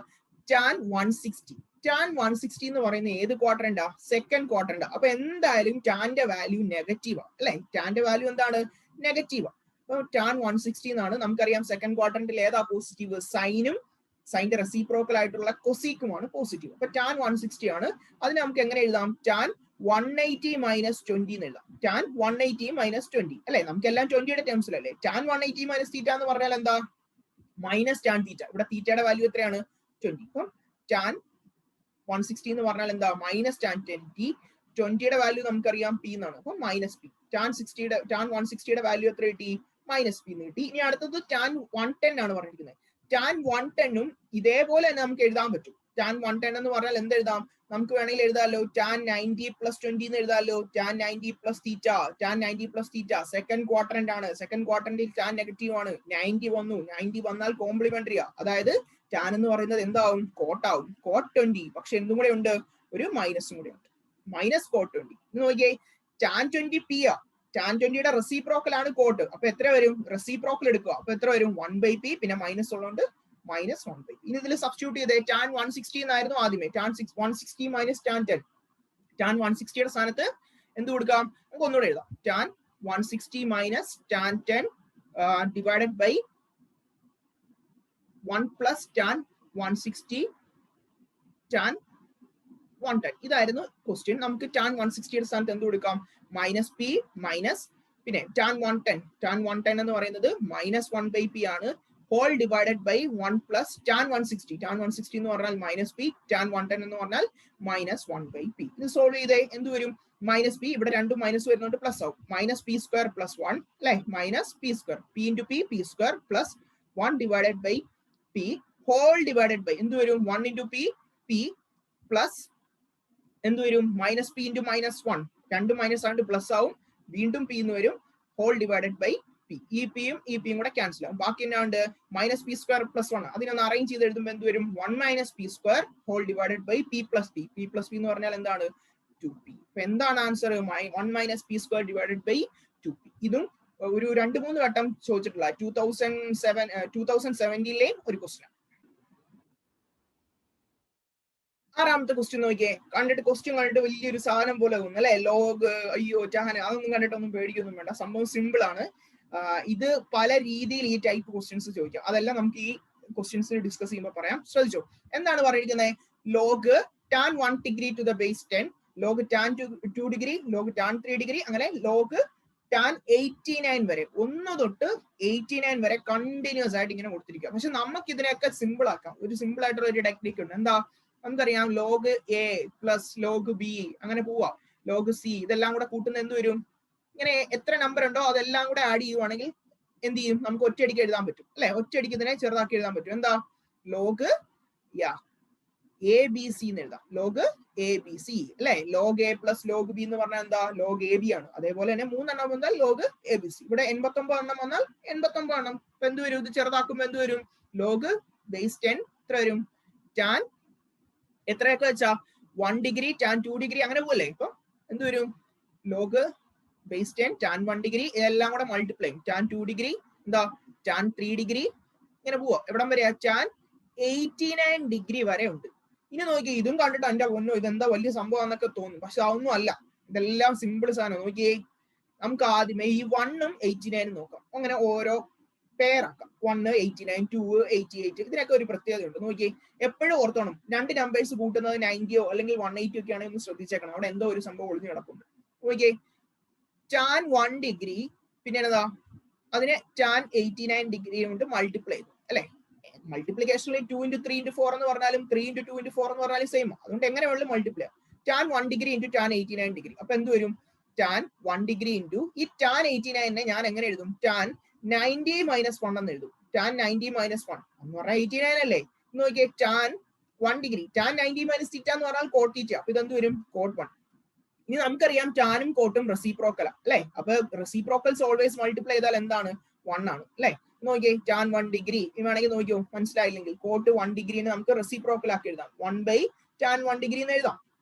tan 160. tan 160 എന്ന് പറയുന്ന ഏത് ക്വാഡ്രന്റാ? Second quadrant. അപ്പൊ എന്തായാലും ടാന്റെ വാല്യൂ നെഗറ്റീവാ അല്ലെ? ടാന്റെ വാല്യൂ എന്താണ്? നെഗറ്റീവാ. അപ്പൊ tan 160 എന്നാണ് നമുക്കറിയാം. സെക്കൻഡ് ക്വാഡ്രന്റിൽ ഏതാ പോസിറ്റീവ്? സൈനും സൈന്റെ റെസിപ്രോക്കൽ ആയിട്ടുള്ള കൊസീക്കുമാണ് പോസിറ്റീവ്. അപ്പൊ tan 160 ആണ്. അതിന് നമുക്ക് എങ്ങനെ എഴുതാം? tan 180 minus 20 എന്ന് എഴുതാം. tan 180 minus 20 അല്ലെ? നമുക്കെല്ലാം 20യുടെ ടേംസിലല്ലേ? tan 180 minus തീറ്റ എന്ന് പറഞ്ഞാൽ എന്താ? Minus tan theta. ഇവിടെ തീറ്റയുടെ വാല്യൂ എത്രയാണ്? 20. അപ്പം tan 160 എന്ന് പറഞ്ഞാൽ എന്താ? Minus tan 20. 20യുടെ വാല്യൂ നമുക്കറിയാം p എന്നാണ്. അപ്പൊ മൈനസ് p. tan 160യുടെ വാല്യൂ എത്ര കിട്ടി? മൈനസ് p എന്ന് കിട്ടി. ഇനി അടുത്തത് tan 110 ആണ് പറഞ്ഞിരിക്കുന്നത്. tan 110ഉം ഇതേപോലെ തന്നെ നമുക്ക് എഴുതാൻ പറ്റും. tan 110 എന്ന് പറഞ്ഞാൽ എന്ത് എഴുതാം? നമുക്ക് വേണമെങ്കിൽ എഴുതാമല്ലോ tan 90 plus 20 എന്ന് എഴുതാമല്ലോ. tan 90 plus തീറ്റ. tan 90 plus തീറ്റ സെക്കൻഡ് ക്വാഡ്രന്റ് ആണ്. സെക്കൻഡ് ക്വാഡ്രന്റിൽ tan നെഗറ്റീവ് ആണ്. 90 വന്നു. 90 വന്നാൽ കോംപ്ലിമെന്ററിയാ. അതായത് tan എന്ന് പറയുന്നത് എന്താവും? കോട്ട് ആവും. കോട്ട് 20. പക്ഷെ എന്തും കൂടെ ഉണ്ട്? ഒരു മൈനസും കൂടെ ഉണ്ട്. Minus coat 20. ഇത് നോക്കിയേ, tan 20 p ആ. tan 20യുടെ റെസിപ്രോക്കൽ ആണ് കോട്ട്. അപ്പൊ എത്ര വരും? റെസിപ്രോക്കൽ എടുക്കുക. അപ്പൊ എത്ര വരും? 1/p. പിന്നെ മൈനസ് ഉള്ളതുകൊണ്ട് minus 1/p. ഇനി ഇതിൽ സബ്സ്റ്റിറ്റ്യൂട്ട് ചെയ്തേ tan 160 എന്നായിരുന്നു ആദ്യമേ. tan 160 minus tan 10. tan 160യുടെ സ്ഥാനത്ത് എന്ത് കൊടുക്കാം? നമുക്ക് ഒന്നുകൂടെ എഴുതാം. tan 160 minus tan 10 divided by 1 plus tan 160 tan 110. ഇതായിരുന്നു ക്വസ്റ്റ്യൻ. നമുക്ക് tan 160യുടെ സ്ഥാനത്ത് എന്ത് കൊടുക്കാം? മൈനസ് പി മൈനസ് പിന്നെ tan 110 എന്ന് പറയുന്നത് മൈനസ് 1/p ആണ്. Whole divided by 1 plus tan 160. tan 160 എന്ന് പറഞ്ഞാൽ മൈനസ് പി, tan 110 എന്ന് പറഞ്ഞാൽ മൈനസ് 1/p. ഇത് സോൾവ് ചെയ്തേ എന്ത് വരും? മൈനസ് പി, ഇവിടെ രണ്ടും മൈനസ് വരുന്നതുകൊണ്ട് പ്ലസ് ആവും. മൈനസ് പി സ്ക്വയർ പ്ലസ് 1 അല്ലെ, minus p square, p into p square plus 1 divided by p whole divided by എന്ത് വരും? 1 ഇൻറ്റു പി പ്ലസ് എന്ത് വരും? മൈനസ് പി ഇൻറ്റു മൈനസ് 1, രണ്ടും മൈനസ് ആണ്ട് പ്ലസ് ആവും. വീണ്ടും പി എന്ന് വരും ഹോൾ ഡിവൈഡഡ് ബൈ പി. ഈ പിയും കൂടെ ക്യാൻസൽ ആവും. ബാക്കി എന്നാണ്ട് മൈനസ് പി സ്ക്വയർ പ്ലസ് 1. അതിനൊന്ന് അറേഞ്ച് ചെയ്ത് എഴുതുമ്പോൾ എന്ത് വരും? 1 minus p square whole divided by p plus p. P plus p എന്ന് പറഞ്ഞാൽ എന്താണ്? 2p. അപ്പൊ എന്താണ് answer? 1 minus p square divided by 2p. ഇതും ഒരു 2-3 വട്ടം ചോദിച്ചിട്ടുള്ള 2017 ഒരു ക്വസ്റ്റ്യൻ. ആറാമത്തെ ക്വസ്റ്റ്യൻ നോക്കിയേ. കണ്ടിട്ട് ക്വസ്റ്റ്യൻ കണ്ടിട്ട് വലിയൊരു സാധനം പോലെ തോന്നുന്നു അല്ലെ? ലോഗ്, അയ്യോ ടാൻ, അതൊന്നും കണ്ടിട്ടൊന്നും പേടിക്കൊന്നും വേണ്ട. സംഭവം സിമ്പിൾ ആണ്. ഇത് പല രീതിയിൽ ഈ ടൈപ്പ് ക്വസ്റ്റ്യൻസ് ചോദിക്കാം. അതെല്ലാം നമുക്ക് ഈ ക്വസ്റ്റ്യൻസ് ഡിസ്കസ് ചെയ്യുമ്പോൾ പറയാം. ശ്രദ്ധിച്ചോ, എന്താണ് പറഞ്ഞിരിക്കുന്നത്? Log tan 1 degree to the base 10, log tan 2 degree, log tan 3 degree, അങ്ങനെ ലോഗ് tan 89 വരെ, 1 തൊട്ട് 89 വരെ കണ്ടിന്യൂസ് ആയിട്ട് ഇങ്ങനെ കൊടുത്തിരിക്കുക. പക്ഷെ നമുക്ക് ഇതിനെയൊക്കെ സിമ്പിൾ ആക്കാം. ഒരു സിമ്പിൾ ആയിട്ടുള്ള ഒരു ടെക്നിക്ക് ഉണ്ട്. എന്താ? നമുക്കറിയാം log A plus log B അങ്ങനെ പോവാ, ലോഗ് സി ഇതെല്ലാം കൂടെ കൂട്ടുന്ന എന്ത് വരും? ഇങ്ങനെ എത്ര നമ്പർ ഉണ്ടോ അതെല്ലാം കൂടെ ആഡ് ചെയ്യുവാണെങ്കിൽ എന്ത് ചെയ്യും? നമുക്ക് ഒറ്റയടിക്ക് എഴുതാൻ പറ്റും അല്ലെ? ഒറ്റയടിക്ക് ഇതിനെ ചെറുതാക്കി എഴുതാൻ പറ്റും. എന്താ? ലോഗ് എ ബി സി എന്ന് എഴുതാം. ലോഗ് എ ബി സി അല്ലെ? Log A plus log B എന്ന് പറഞ്ഞാൽ എന്താ? ലോഗ് എ ബി ആണ്. അതേപോലെ തന്നെ 3 എണ്ണം വന്നാൽ ലോഗ് എ ബി സി. ഇവിടെ 89 എണ്ണം വന്നാൽ 89 എണ്ണം. ഇപ്പൊ എന്ത് വരും? ഇത് ചെറുതാക്കുമ്പോൾ എന്ത് വരും? ലോഗ് ബേസ് 10 എത്ര വരും? ടാൻ എത്രയൊക്കെ വെച്ചാ 1 ഡിഗ്രി, ടാൻ 2 ഡിഗ്രി അങ്ങനെ പോകല്ലേ? ഇപ്പൊ എന്ത് വരും? ലോഗ് ബേസ് 10 ടാൻ 1 ഡിഗ്രി, ഇതെല്ലാം കൂടെ മൾട്ടിപ്ലൈ. ടാൻ 2 ഡിഗ്രി എന്താ? ടാൻ 3 ഡിഗ്രി ഇങ്ങനെ പോവാ. എവിടം വരെയാ? ടാൻ 89 ഡിഗ്രി വരെ ഉണ്ട്. ഇനി നോക്കി, ഇതും കണ്ടിട്ട് എന്റെ പൊന്നോ ഇതെന്താ വലിയ സംഭവം എന്നൊക്കെ തോന്നും. പക്ഷെ അതൊന്നും അല്ല, ഇതെല്ലാം സിമ്പിൾ സാധനം. നോക്കിയേ, നമുക്ക് ആദ്യമേ ഈ 1ഉം 89 നോക്കാം. അങ്ങനെ ഓരോ പേരാക്കാം. 1 89, 2 88. ഇതിനൊക്കെ ഒരു പ്രത്യേകത ഉണ്ട്. നോക്കിയേ, എപ്പോഴും ഓർത്തോണം, രണ്ട് നമ്പേഴ്സ് കൂട്ടുന്നത് 90 അല്ലെങ്കിൽ 180 ഒക്കെ ആണെങ്കിൽ ഒന്ന് ശ്രദ്ധിച്ചേക്കണം. അവിടെ എന്തോ ഒരു സംഭവം ഒളിഞ്ഞു കിടപ്പുണ്ട്. നോക്കിയേ, ടാൻ 1 ഡിഗ്രി പിന്നെ എന്താ? അതിനെ ടാൻ 89 ഡിഗ്രി കൊണ്ട് മൾട്ടിപ്ലൈ ചെയ്തു അല്ലെ? മൾട്ടിപ്ലിക്കേഷനിൽ 2 into 3 into 4 എന്ന് പറഞ്ഞാലും 3 into 2 into 4 എന്ന് പറഞ്ഞാലും സെയിം. അതുകൊണ്ട് എങ്ങനെ വേണമെങ്കിലും multiply. Tan 1 degree into tan 89 degree. അപ്പൊ എന്ത് വരും? ടാൻ 1 ഡിഗ്രി ഇൻറ്റു ഈ ടാൻ 89നെ ഞാൻ എങ്ങനെ എഴുതും? ടാൻ 90 മൈനസ് 1 എന്ന് എഴുതും. ടാൻ 90 മൈനസ് 1 എന്ന് പറഞ്ഞാൽ 89 അല്ലേ? നോക്കിയേ, ടാൻ 1 ഡിഗ്രി, ടാൻ 90 മൈനസ് തീറ്റ എന്ന് പറഞ്ഞാൽ കോട്ട് തീറ്റ. അപ്പൊ ഇതെന്ത് വരും? കോട്ട് 1. ഇനി നമുക്കറിയാം ടാനും കോട്ടും റെസിപ്രോക്കൽ അല്ലെ? അപ്പൊ റെസിപ്രോക്കൽസ് ഓൾവേസ് മൾട്ടിപ്ലൈ ചെയ്താൽ എന്താണ്? 1 ആണ് അല്ലെ? നോക്കിയേ, ടാൻ 1 ഡിഗ്രി വേണമെങ്കിൽ നോക്കിയോ, മനസ്സിലായില്ലെങ്കിൽ കോട്ട് 1 ഡിഗ്രിനെ നമുക്ക് റെസിപ്രോക്കൽ ആക്കി എഴുതാം. 1 ബൈ ടാൻ 1 ഡിഗ്രി എന്ന് എഴുതാം.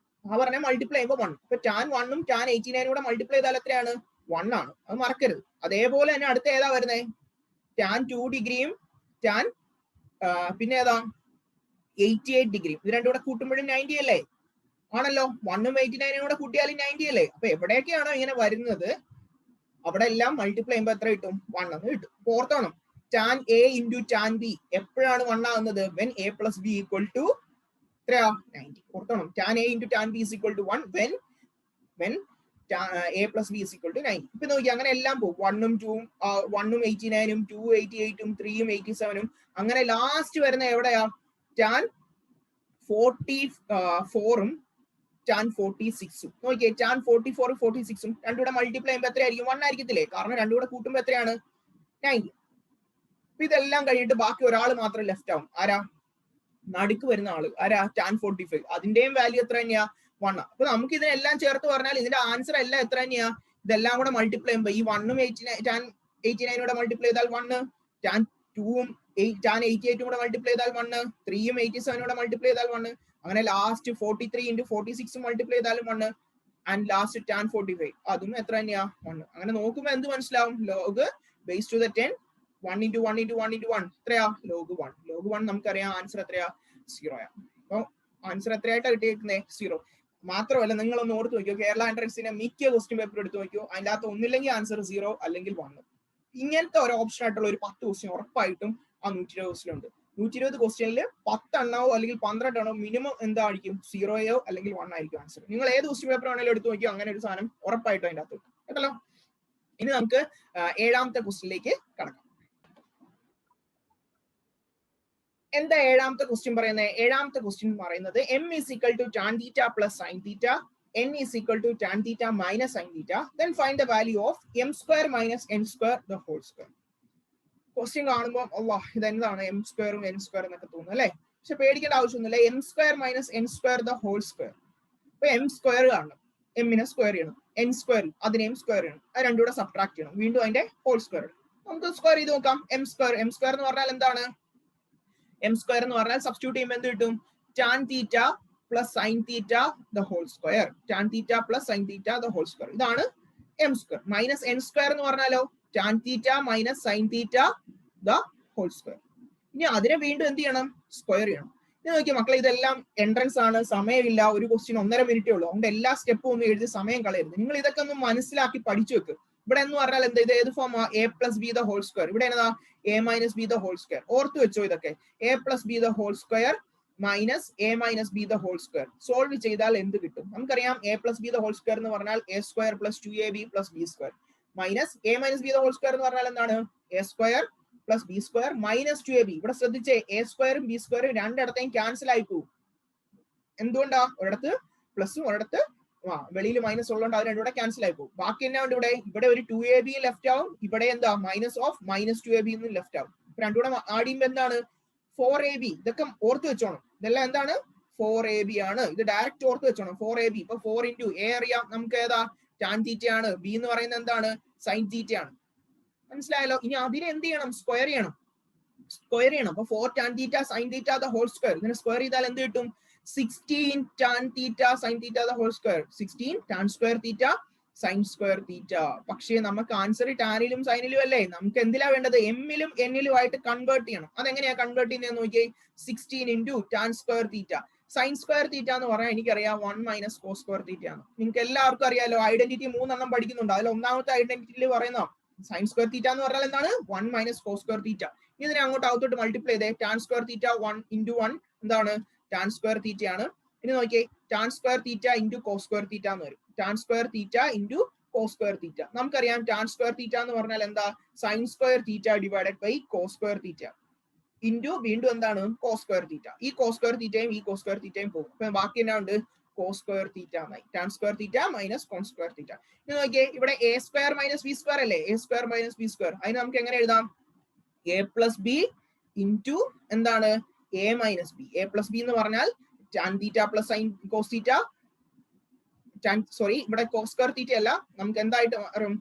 ആ പറഞ്ഞ മൾട്ടിപ്ലൈ ചെയ്യുമ്പോൾ 1. ഇപ്പൊ ടാൻ 1ഉം ടാൻ 89 കൂടെ മൾട്ടിപ്ലൈ ചെയ്താൽ എത്രയാണ്? 1 ആണ്. അത് മറക്കരുത്. അതേപോലെ തന്നെ അടുത്ത ഏതാ വരുന്നത്? ടാൻ 2 ഡിഗ്രിയും ടാൻ പിന്നെ ഏതാ? 88 ഡിഗ്രിയും. ഇത് രണ്ടും കൂടെ കൂട്ടുമ്പോഴും 90 അല്ലേ? ആണല്ലോ. 1ഉം 89 കൂടെ കൂട്ടിയാലും 90 അല്ലേ? അപ്പൊ എവിടെയൊക്കെയാണോ ഇങ്ങനെ വരുന്നത് അവിടെ എല്ലാം മൾട്ടിപ്ലൈ ചെയ്യുമ്പോൾ എത്ര കിട്ടും? 1 എന്ന് കിട്ടും. ഓർത്തോണം, tan a into tan b എപ്പോഴാണ് 1 ആകുന്നത്? When a plus b equal to എത്രയാ? 90. ഓർത്തോണം, tan a into tan b is equal to 1 when a plus b is equal to 90. ഇപ്പൊ നോക്കി, അങ്ങനെ എല്ലാം പോകും. 1ഉം 2ഉം 1ഉം 89ഉം 2 88ഉം 3ഉം 87ഉം അങ്ങനെ ലാസ്റ്റ് വരുന്ന എവിടെയാ? ടാൻ 44ഉം ടാൻ 46ഉം. നോക്കിയേ, ടാൻ 44ഉം 46ഉം രണ്ടും കൂടെ മൾട്ടിപ്ലൈ ചെയ്യുമ്പോൾ എത്രയായിരിക്കും? 1 ആയിരിക്കത്തില്ലേ? കാരണം രണ്ടും കൂടെ കൂട്ടുമ്പോൾ എത്രയാണ്? 90. അപ്പൊ ഇതെല്ലാം കഴിഞ്ഞിട്ട് ബാക്കി ഒരാൾ മാത്രം ലെഫ്റ്റ് ആവും. ആരാ? നടുക്ക് വരുന്ന ആള്. ആരാ? ടാൻ 45. അതിന്റെയും വാല്യൂ എത്ര തന്നെയാ? 1. അപ്പൊ നമുക്ക് ഇതിനെല്ലാം ചേർത്ത് പറഞ്ഞാൽ ഇതിന്റെ ആൻസർ എല്ലാം എത്ര തന്നെയാ? ഇതെല്ലാം കൂടെ മൾട്ടിപ്ലൈ ചെയ്യുമ്പോൾ ഈ 1ഉം ടാൻ 89 കൂടെ മൾട്ടിപ്ലൈ ചെയ്താൽ 1, ടാൻ 2ഉം ടാൻ 88 കൂടെ മൾട്ടിപ്ലൈ ചെയ്താൽ 1, 3ഉം 87 കൂടെ മൾട്ടിപ്ലൈ ചെയ്താൽ 1, അങ്ങനെ ലാസ്റ്റ് 43 ഇൻറ്റു 46 മൾട്ടിപ്ലൈ ചെയ്താലും 1, ആൻഡ് ലാസ്റ്റ് ടാൻ 45 അതും എത്ര തന്നെയാ? 1. അങ്ങനെ നോക്കുമ്പോൾ എന്ത് മനസ്സിലാവും? Log base to the 10 1 into 1 into 1 into 1 എത്രയാ log 1. log 1 നമുക്കറിയാം ആൻസർ എത്രയാ 0 ആണ്. അപ്പൊ ആൻസർ എത്രയായിട്ടാ കിട്ടിയേക്കുന്നത് 0. മാത്രമല്ല നിങ്ങളൊന്ന് ഓർത്ത് നോക്കിയോ, കേരള എൻട്രൻസിന്റെ മിക്ക ക്വസ്റ്റ്യൻ പേപ്പർ എടുത്ത് നോക്കിയോ, അതിന്റെ അകത്ത് ഒന്നില്ലെങ്കിൽ ആൻസർ 0 അല്ലെങ്കിൽ 1. ഇങ്ങനത്തെ ഒരു ഓപ്ഷൻ ആയിട്ടുള്ള ഒരു 10 ക്വസ്റ്റ്യൻ ഉറപ്പായിട്ടും ആ 120 ക്വസ്റ്റ്യനുണ്ട്. 120 ക്വസ്റ്റ്യനിൽ 10 എണ്ണമോ അല്ലെങ്കിൽ 12 എണ്ണമോ മിനിമം എന്തായിരിക്കും 0യോ അല്ലെങ്കിൽ 1 ആയിരിക്കും ആൻസർ. നിങ്ങൾ ഏത് ക്വസ്റ്റ്യൻ പേപ്പർ ആണെങ്കിലും എടുത്ത് നോക്കിയോ, അങ്ങനെ ഒരു സാധനം ഉറപ്പായിട്ടും അതിന്റെ അകത്ത് കേട്ടല്ലോ. ഇനി നമുക്ക് 7ാമത്തെ ക്വസ്റ്റ്യനിലേക്ക് കടക്കാം. എന്താ 7ാമത്തെ ക്വസ്റ്റ്യൻ പറയുന്നത്? 7ാമത്തെ ക്വസ്റ്റ്യൻ പറയുന്നത് m is equal to tan theta plus sin theta, n is equal to tan theta minus sin theta, then find the value of m square minus n square the whole square. Question കാണുമ്പോൾ അല്ലാഹ് ഇതെന്താണ് M സ്ക്വയറും N square എന്നൊക്കെ തോന്നുന്നു അല്ലേ? പക്ഷെ പേടിക്കേണ്ട ആവശ്യമൊന്നുമില്ല. M square minus n square the whole square. ഇപ്പൊ എം സ്ക്വയർ കാണണം, എമ്മിനെ സ്ക്വയർ ചെയ്യണം, എൻ സ്ക്വയർ അതിനെ എം സ്ക്വയർ ചെയ്യണം, അത് രണ്ടും കൂടെ സബ്ട്രാക്ട് ചെയ്യണം, വീണ്ടും അതിന്റെ ഹോൾ സ്ക്വയർ. നമുക്ക് സ്ക്വയർ ചെയ്ത് നോക്കാം. എം സ്ക്വയർ എന്ന് പറഞ്ഞാൽ എന്താണ്? എം സ്ക്വയർ എന്ന് പറഞ്ഞാൽ സബ്സ്റ്റിറ്റ്യൂട്ട് ചെയ്യുമ്പോൾ എന്ത് കിട്ടും? Tan theta plus sine theta the whole square. Tan theta plus sine theta the whole square, ഇതാണ് m square. Minus n square എന്ന് പറഞ്ഞാലോ tan theta minus sine theta the whole square. ഇനി അതിനെ വീണ്ടും എന്ത് ചെയ്യണം? സ്ക്വയർ ചെയ്യണം. ഇനി നോക്കിയാൽ മക്കളെ, ഇതെല്ലാം എൻട്രൻസ് ആണ്, സമയമില്ല, ഒരു ക്വസ്റ്റ്യൻ 1.5 മിനിറ്റേ ഉള്ളൂ. അതുകൊണ്ട് എല്ലാ സ്റ്റെപ്പും ഒന്നും എഴുതി സമയം കളയരുത്. നിങ്ങൾ ഇതൊക്കെ ഒന്ന് മനസ്സിലാക്കി പഠിച്ചു വെക്ക്. ഇവിടെ എന്ന് പറഞ്ഞാൽ എന്താ, ഇത് ഏത് ഫോമാ? A plus b the whole square. ഇവിടെ എന്നതാ? A minus b the whole square. ഓർത്ത് വെച്ചോ ഇതൊക്കെ. A plus b the whole square minus a minus b the whole square. Solve ചെയ്താൽ എന്ത് കിട്ടും? നമുക്കറിയാം a plus b the whole square എന്ന് പറഞ്ഞാൽ എ സ്ക്വയർ പ്ലസ് 2ab പ്ലസ് b square minus a minus b the whole square എന്ന് പറഞ്ഞാൽ എന്താണ്? A square plus b square minus 2ab. ഇവിടെ ശ്രദ്ധിച്ചേ, എ സ്ക്വയറും ബി സ്ക്വയറും രണ്ടിടത്തേയും ക്യാൻസൽ ആയി പോകും. എന്തുകൊണ്ടാ? ഒരിടത്ത് പ്ലസും ഒരിടത്ത് വെളിയിൽ മൈനസ് ഉള്ളതുകൊണ്ട് അത് രണ്ടും കൂടെ ക്യാൻസൽ ആയി പോകും. ബാക്കി എന്നാ ഉണ്ട്? ഇവിടെ ഒരു 2ab ലെഫ്റ്റ് ആവും, ഇവിടെ എന്താ minus of minus 2ab left ആവും. രണ്ടും കൂടെ ആഡ് ചെയ്യുമ്പോൾ എന്താണ്? 4ab. ഇതൊക്കെ ഓർത്ത് വെച്ചോണം. ഇതെല്ലാം എന്താണ്? 4ab ആണ്. ഇത് ഡയറക്റ്റ് ഓർത്ത് വെച്ചോണം 4ab. ഇപ്പൊ 4 into a അറിയാം നമുക്ക്, ഏതാ? ടാൻ തീറ്റ ആണ്. ബി എന്ന് പറയുന്നത് എന്താണ്? സൈൻ തീറ്റ ആണ്. മനസ്സിലായല്ലോ? ഇനി അതിനെ എന്ത് ചെയ്യണം? സ്ക്വയർ ചെയ്യണം. അപ്പൊ 4 tan theta sine theta the whole square. ഇതിനെ സ്ക്വയർ ചെയ്താൽ എന്ത് കിട്ടും? 16 tan theta sine theta the whole square. 16 tan square theta sine square theta. പക്ഷേ നമുക്ക് ആൻസർ ടാനിലും സൈനിലും അല്ലേ? നമുക്ക് എന്തിലാ വേണ്ടത്? എമ്മിലും എന്നിലും ആയിട്ട് കൺവേർട്ട് ചെയ്യണം. അതെങ്ങനെയാ കൺവേർട്ട് ചെയ്യുന്നത് നോക്കിയേ. 16 into tan square theta sine square theta എന്ന് പറഞ്ഞാൽ എനിക്കറിയാം 1 മൈനസ് കോസ് സ്ക്വയർ തീറ്റ ആണ്. നിങ്ങൾക്ക് എല്ലാവർക്കും അറിയാലോ, ഐഡന്റിറ്റി 3 പഠിക്കുന്നുണ്ട്. അതിൽ ഒന്നാമത്തെ ഐഡന്റിറ്റിയിൽ പറയുന്ന സൈൻ സ്ക്വയർ തീറ്റ എന്ന് പറഞ്ഞാൽ എന്താണ്? 1 മൈനസ് കോസ് സ്ക്വയർ തീറ്റ. ഇതിനെ അങ്ങോട്ട് അകത്തോട്ട് മൾട്ടിപ്ലൈ ചെയ്തേ. ടാൻ സ്ക്വയർ തീറ്റ 1 into 1 എന്താണ്? ടാൻ സ്ക്വയർ തീറ്റ ആണ്. ഇനി നോക്കിയേ, tan square theta into cos square theta എന്ന് വരും. Tan square theta into cos square theta. നമുക്കറിയാം ടാൻ സ്ക്വയർ തീറ്റ എന്ന് പറഞ്ഞാൽ എന്താ? Sine square theta divided by cos square theta into വീണ്ടും എന്താണ്? Cos square theta. ഈ കോസ് സ്ക്വയർ തീറ്റയും ഈ കോസ് സ്ക്വയർ തീറ്റയും പോകും. അപ്പൊ ബാക്കി എന്നാ ഉണ്ട്? കോസ് സ്ക്വയർ തീറ്റ എന്നായി. Tan square theta minus cos square theta. ഇനി നോക്കിയേ, ഇവിടെ a square minus b square അല്ലേ? A square minus b square. അതിന് നമുക്ക് എങ്ങനെ എഴുതാം? എ പ്ലസ് ബി ഇൻറ്റു എന്താണ്? A minus b. A plus b എന്ന് പറഞ്ഞാൽ tan theta plus sine cos theta. ഇവിടെ കോസ് സ്ക്വയർ തീറ്റ അല്ല, നമുക്ക് എന്തായിട്ട് വരും?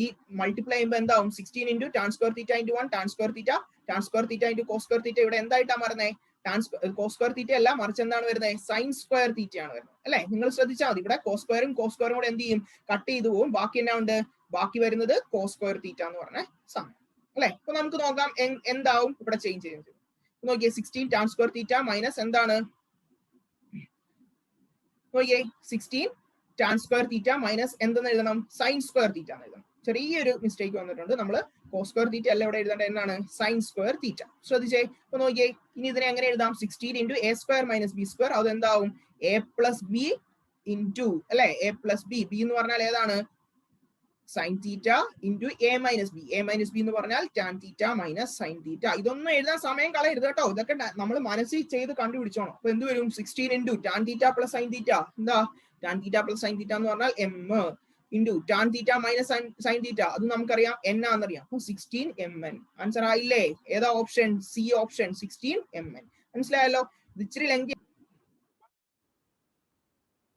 ഈ മൾട്ടിപ്ലൈ ചെയ്യുമ്പോൾ എന്താവും? 16 into tan square theta into 1 tan square theta. Tan square theta into cos square theta. ഇവിടെ എന്തായിട്ടാ മറന്നേ? കോസ് സ്ക്വയർ തീറ്റ അല്ല, മറിച്ച് എന്താണ് വരുന്നത്? സൈൻ സ്ക്വയർ തീറ്റ ആണ് വരുന്നത് അല്ലെ? നിങ്ങൾ ശ്രദ്ധിച്ചാൽ മതി. ഇവിടെ കോസ് സ്ക്വയറും കൂടെ എന്ത് ചെയ്യും? കട്ട് ചെയ്തു പോകും. ബാക്കി എന്നാ ഉണ്ട്? ബാക്കി വരുന്നത് കോസ് സ്ക്വയർ തീറ്റ എന്ന് പറഞ്ഞ സമയം അല്ലെ? അപ്പൊ നമുക്ക് നോക്കാം എന്താവും ഇവിടെ ചേഞ്ച് ചെയ്യുന്നത്. നോക്കിയേ, 16 ടാൻ സ്ക്വയർ തീറ്റ മൈനസ് എന്താണ്? നോക്കിയേ, 16 ടാൻ സ്ക്വയർ തീറ്റ മൈനസ് എന്തെന്ന് എഴുതണം? സൈൻ സ്ക്വയർ തീറ്റ എന്ന് എഴുതണം. ചെറിയൊരു മിസ്റ്റേക്ക് വന്നിട്ടുണ്ട്. നമ്മൾ കോസ് സ്ക്വയർ തീറ്റ അല്ല ഇവിടെ എഴുതേണ്ടത്, എന്താണ്? സൈൻ സ്ക്വയർ തീറ്റ. ശ്രദ്ധിച്ചേ. അപ്പൊ നോക്കിയേ, ഇനി ഇതിനെ എങ്ങനെ എഴുതാം? 16 into A square minus b square. അത് എന്താവും? എ പ്ലസ് ബി ഇൻറ്റു അല്ലെ? A plus B. ബി എന്ന് പറഞ്ഞാൽ ഏതാണ്? Sine theta into A minus b. A minus B എന്ന് പറഞ്ഞാൽ ടാൻ തീറ്റ മൈനസ് സൈൻ തീറ്റ. ഇതൊന്നും എഴുതാൻ സമയം കളയരുത് കേട്ടോ. ഇതൊക്കെ നമ്മൾ മനസ്സിൽ ചെയ്ത് കണ്ടുപിടിച്ചോണം. അപ്പൊ എന്ത് വരും? 16 into tan theta plus sine theta. എന്താ? Tan theta plus sine theta എന്ന് പറഞ്ഞാൽ m into tan theta minus sine theta. അത് നമുക്കറിയാം n ആണെന്നറിയാം. അപ്പൊ 16 mn. ആൻസർ ആയില്ലേ? ഏതാ ഓപ്ഷൻ? C option, 16 mn. മനസ്സിലായല്ലോ? ഇത് ഇച്ചിരി ലെങ്കി.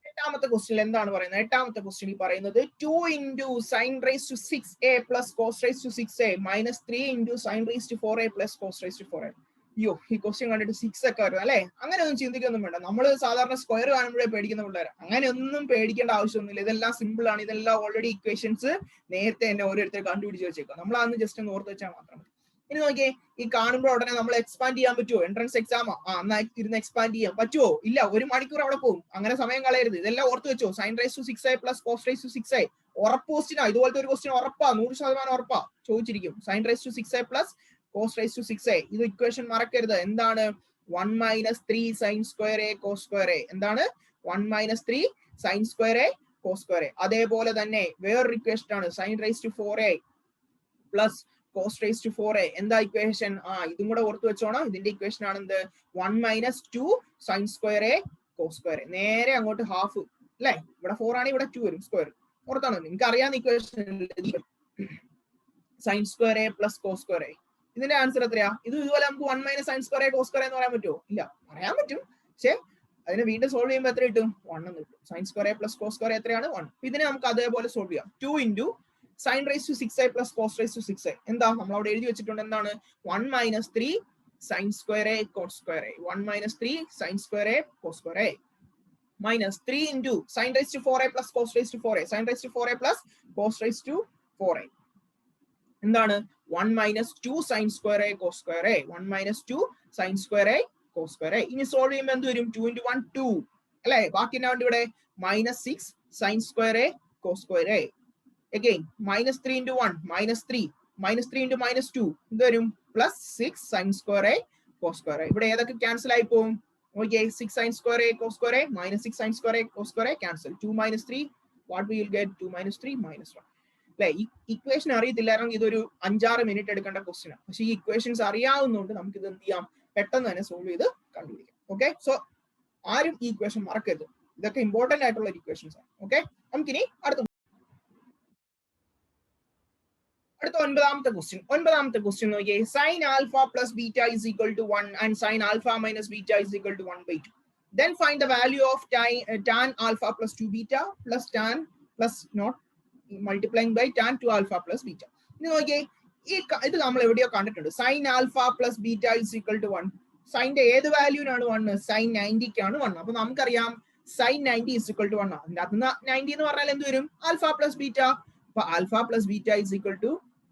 എട്ടാമത്തെ ക്വസ്റ്റ്യൻ എന്താണ് പറയുന്നത്? എട്ടാമത്തെ ക്വസ്റ്റ്യൻ പറയുന്നത് 2 into sin raised to 6a plus cos raised to 6a minus 3 into sin raised to 4a plus cos raised to 4a. അയ്യോ, ഈ ക്വസ്റ്റ്യൻ കണ്ടിട്ട് 6 ഒക്കെ വരും അല്ലെ? അങ്ങനെ ഒന്നും ചിന്തിക്കൊന്നും വേണ്ട. നമ്മൾ സാധാരണ സ്ക്വയർ കാണുമ്പോഴേ പേടിക്കുന്ന പിള്ളേർ. അങ്ങനെ ഒന്നും പേടിക്കേണ്ട ആവശ്യമൊന്നുമില്ല. ഇതെല്ലാം സിമ്പിൾ ആണ്. ഇതെല്ലാം ഓൾറെഡി ഇക്വേഷൻസ് നേരത്തെ തന്നെ ഓരോരുത്തർ കണ്ടുപിടിച്ച് വെച്ചേക്കാം. നമ്മളന്ന് ജസ്റ്റ് ഒന്ന് ഓർത്ത് വെച്ചാൽ മാത്രം മതി. ഇനി നോക്കിയേ, ഈ കാണുമ്പോൾ ഉടനെ നമ്മൾ എക്സ്പാൻഡ് ചെയ്യാൻ പറ്റുമോ? എൻട്രൻസ് എക്സാം എന്നാ ഇരുന്ന് എക്സ്പാൻഡ് ചെയ്യാൻ പറ്റുമോ? ഇല്ല, 1 മണിക്കൂർ അവിടെ പോകും. അങ്ങനെ സമയം കളയരുത്. ഇതെല്ലാം ഓർത്ത് വെച്ചോ. sin raised to 6i plus cos raised to 6i ഉറപ്പ് ക്വസ്റ്റ്യനാ. ഇതുപോലത്തെ ഒരു ക്വസ്റ്റ്യൻ ഉറപ്പാ, 100% ഉറപ്പാ ചോദിച്ചിരിക്കും. sin raised to 6i plus cos raised to 6i. ഇത് ഇക്വേഷൻ മറക്കരുത്. എന്താണ്? 1 - 3 sin square a cos square a. എന്താണ്? 1 - 3 sin square a cos square a. അതേപോലെ തന്നെ വേറൊരു ഇക്വേഷൻ ആണ് sin raised to 4a plus cos raised to 4a. എന്താ equation? ഇതും കൂടെ ഓർത്ത് വെച്ചോണം. ഇതിന്റെ ഇക്വേഷൻ ആണ് എന്ത്? 1 - 2 sin square a cos square a. നേരെ അങ്ങോട്ട് ഹാഫ് അല്ലെ? ഇവിടെ 4 ആണ്, ഇവിടെ 2 വരും സ്ക്വയർ. ഓർത്താണോ? നിങ്ങൾക്ക് അറിയാവുന്ന equation sin square a plus cos square a. ഇതിന്റെ ആൻസർ എത്രയാ? ഇതുപോലെ നമുക്ക് 1 - sin square a cos square a എന്ന് പറയാൻ പറ്റുമോ? ഇല്ല, പറയാൻ പറ്റും. പക്ഷേ അതിനെ വീണ്ടും സോൾവ് ചെയ്യുമ്പോൾ എത്ര കിട്ടും? 1 എന്ന് കിട്ടും. sin square a plus cos square a എത്രയാണ്? 1. ഇതിനെ നമുക്ക് അതേപോലെ സോൾവ് ചെയ്യാം. 2 into sin raised to 6i plus cos raised to 6i. എന്താ നമ്മൾ അവിടെ എഴുതി വെച്ചിട്ടുണ്ട്? എന്താണ്? 1 - 3 sin square a cos square a. 1 - 3 sin square a cos square a minus 3 into sin raised to 4a plus cos raised to 4a. sin raised to 4a plus cos raised to 4a. എന്താണ്? 1 - 2 sin square a cos square a. 1 - 2 sin square a cos square a. ഇനി solve ചെയ്യുമ്പോൾ എന്ത് വരും? 2 into 1 2 അല്ലെ? ബാക്കി എന്നാ ഉണ്ട് ഇവിടെ? -6 sin square a cos square a. Again -3 into 1 -3 -3 into -2 എന്ത് വരും? +6 sin square a cos square a. ഇവിടെ ഏതൊക്കെ ക്യാൻസൽ ആയി പോകും? Okay, 6 sin square a cos square a -6 sin square a cos square a cancel. 2 - 3 what we will get? 2 - 3 -1. അല്ലെ? ഈ equation അറിയത്തില്ലായിരുന്നു ഇതൊരു 5-6 മിനിറ്റ് എടുക്കേണ്ട ക്വസ്റ്റ്യൻ ആണ്. പക്ഷേ ഈ ഇക്വേഷൻസ് അറിയാവുന്നതുകൊണ്ട് നമുക്ക് ഇത് എന്ത് ചെയ്യാം? പെട്ടെന്ന് തന്നെ സോൾവ് ചെയ്ത് കണ്ടുപിടിക്കാം. ഓക്കെ, സോ ആരും ഈ ഇക്വേഷൻ മറക്കരുത്. ഇതൊക്കെ ഇമ്പോർട്ടന്റ് ആയിട്ടുള്ള ഇക്വേഷൻസ് ആണ്. ഓക്കെ, നമുക്കിനി അടുത്ത ഒൻപതാമത്തെ ക്വസ്റ്റ്യൻ നോക്കിയേ. sin alpha plus beta is equal to 1 and sin alpha minus beta is equal to 1/2. Then find the value of tan alpha plus 2 beta plus tan plus not multiplying by tan 2 alpha plus beta. ഇനി നോക്കിയേ, ഇത് നമ്മൾ എവിടെയോ കണ്ടിട്ടുണ്ട്. sin alpha plus beta is equal to 1. സൈന്റെ ഏത് വാല്യൂനാണ് 1? sin 90ക്കാണ് 1. അപ്പൊ നമുക്കറിയാം sin 90 is equal to 1 ആണ്. അതിന്റെ അകത്ത് 90 എന്ന് പറഞ്ഞാൽ എന്ത് വരും? alpha plus beta. അപ്പൊ alpha plus beta is equal to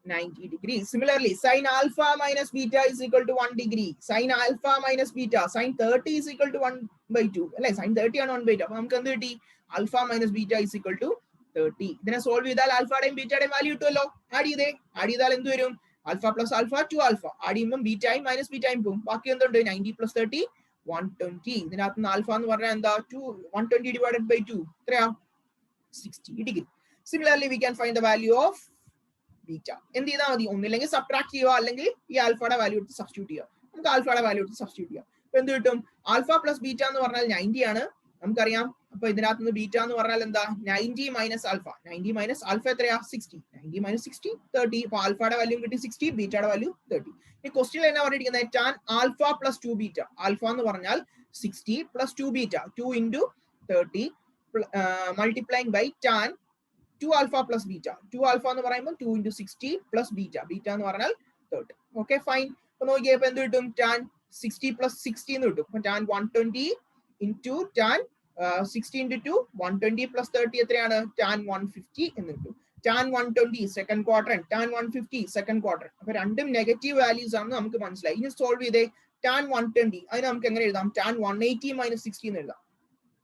90 degrees. Similarly, sin alpha minus beta is equal to 1 degree. Sin alpha minus beta, sin 30 is equal to 1/2. അല്ലെ? sin 30 ആണ് 1/2. അപ്പൊ നമുക്ക് എന്ത് കിട്ടി? alpha minus beta is equal to 30. ഇതിനെ solve ചെയ്താൽ ആൽഫയുടെയും ബീറ്റയുടെയും value കിട്ടുമല്ലോ. Add ചെയ്താൽ എന്ത് വരും? Alpha plus alpha 2 alpha. Add ചെയ്യുമ്പോൾ ബീറ്റയും മൈനസ് ബീറ്റയും പോകും. ബാക്കി എന്തുണ്ട്? 90 + 30 120. ഇതിനകത്ത് ആൽഫ എന്ന് പറഞ്ഞാൽ എന്താ? 120 divided by 2 എത്രയാ? 60 degree. Similarly, we can find the value of beta. എന്ത് ചെയ്താൽ മതി? ഒന്നില്ലെങ്കിൽ സബ്ട്രാക്ട് ചെയ്യുക, അല്ലെങ്കിൽ ഈ ആൽഫയുടെ വാല്യൂ എടുത്ത് സബ്സ്റ്റിറ്റ്യൂട്ട് ചെയ്യുക. നമുക്ക് ആൽഫയുടെ വാല്യൂ എടുത്ത് സബ്സ്റ്റിറ്റ്യൂട്ട് ചെയ്യാം. അപ്പൊ എന്ത് കിട്ടും? ആൽഫ പ്ലസ് ബീറ്റ എന്ന് പറഞ്ഞാൽ 90 ആണ്, നമുക്കറിയാം. അപ്പൊ ഇതിനകത്ത് നിന്ന് ബീറ്റ എന്ന് പറഞ്ഞാൽ എന്താ? 90 മൈനസ് ആൽഫ. 90 മൈനസ് ആൽഫ എത്രയാ? 60. 90 മൈനസ് 60 30. അപ്പൊ ആൽഫയുടെ വാല്യൂ കിട്ടി 60, ബീറ്റയുടെ വാല്യൂ 30. ഈ ക്വസ്റ്റ്യനിൽ എന്നാ പറഞ്ഞിരിക്കുന്നത്? Tan alpha plus 2 beta. Alpha എന്ന് പറഞ്ഞാൽ 60 plus 2 beta. 2 into 30 multiplying by tan 2 alpha plus beta. 2 alpha എന്ന് പറയുമ്പോൾ 2 into 60 plus beta. ബീറ്റ എന്ന് പറഞ്ഞാൽ 30. Okay, fine. അപ്പൊ നോക്കിയപ്പോ എന്ത് കിട്ടും? ടാൻ 60 plus 60 എന്ന് കിട്ടും. അപ്പൊ tan 120 into tan 60 into 2 120 plus 30 എത്രയാണ്? ടാൻ 150 എന്ന് കിട്ടും. Tan 120 second quadrant, tan 150 second quadrant. അപ്പൊ രണ്ടും നെഗറ്റീവ് വാല്യൂസ് ആണെന്ന് നമുക്ക് മനസ്സിലായി. ഇനി സോൾവ് ചെയ്തേ. ടാൻ 120 അതിന് നമുക്ക് എങ്ങനെ എഴുതാം? ടാൻ 180 minus 60 എന്ന് എഴുതാം.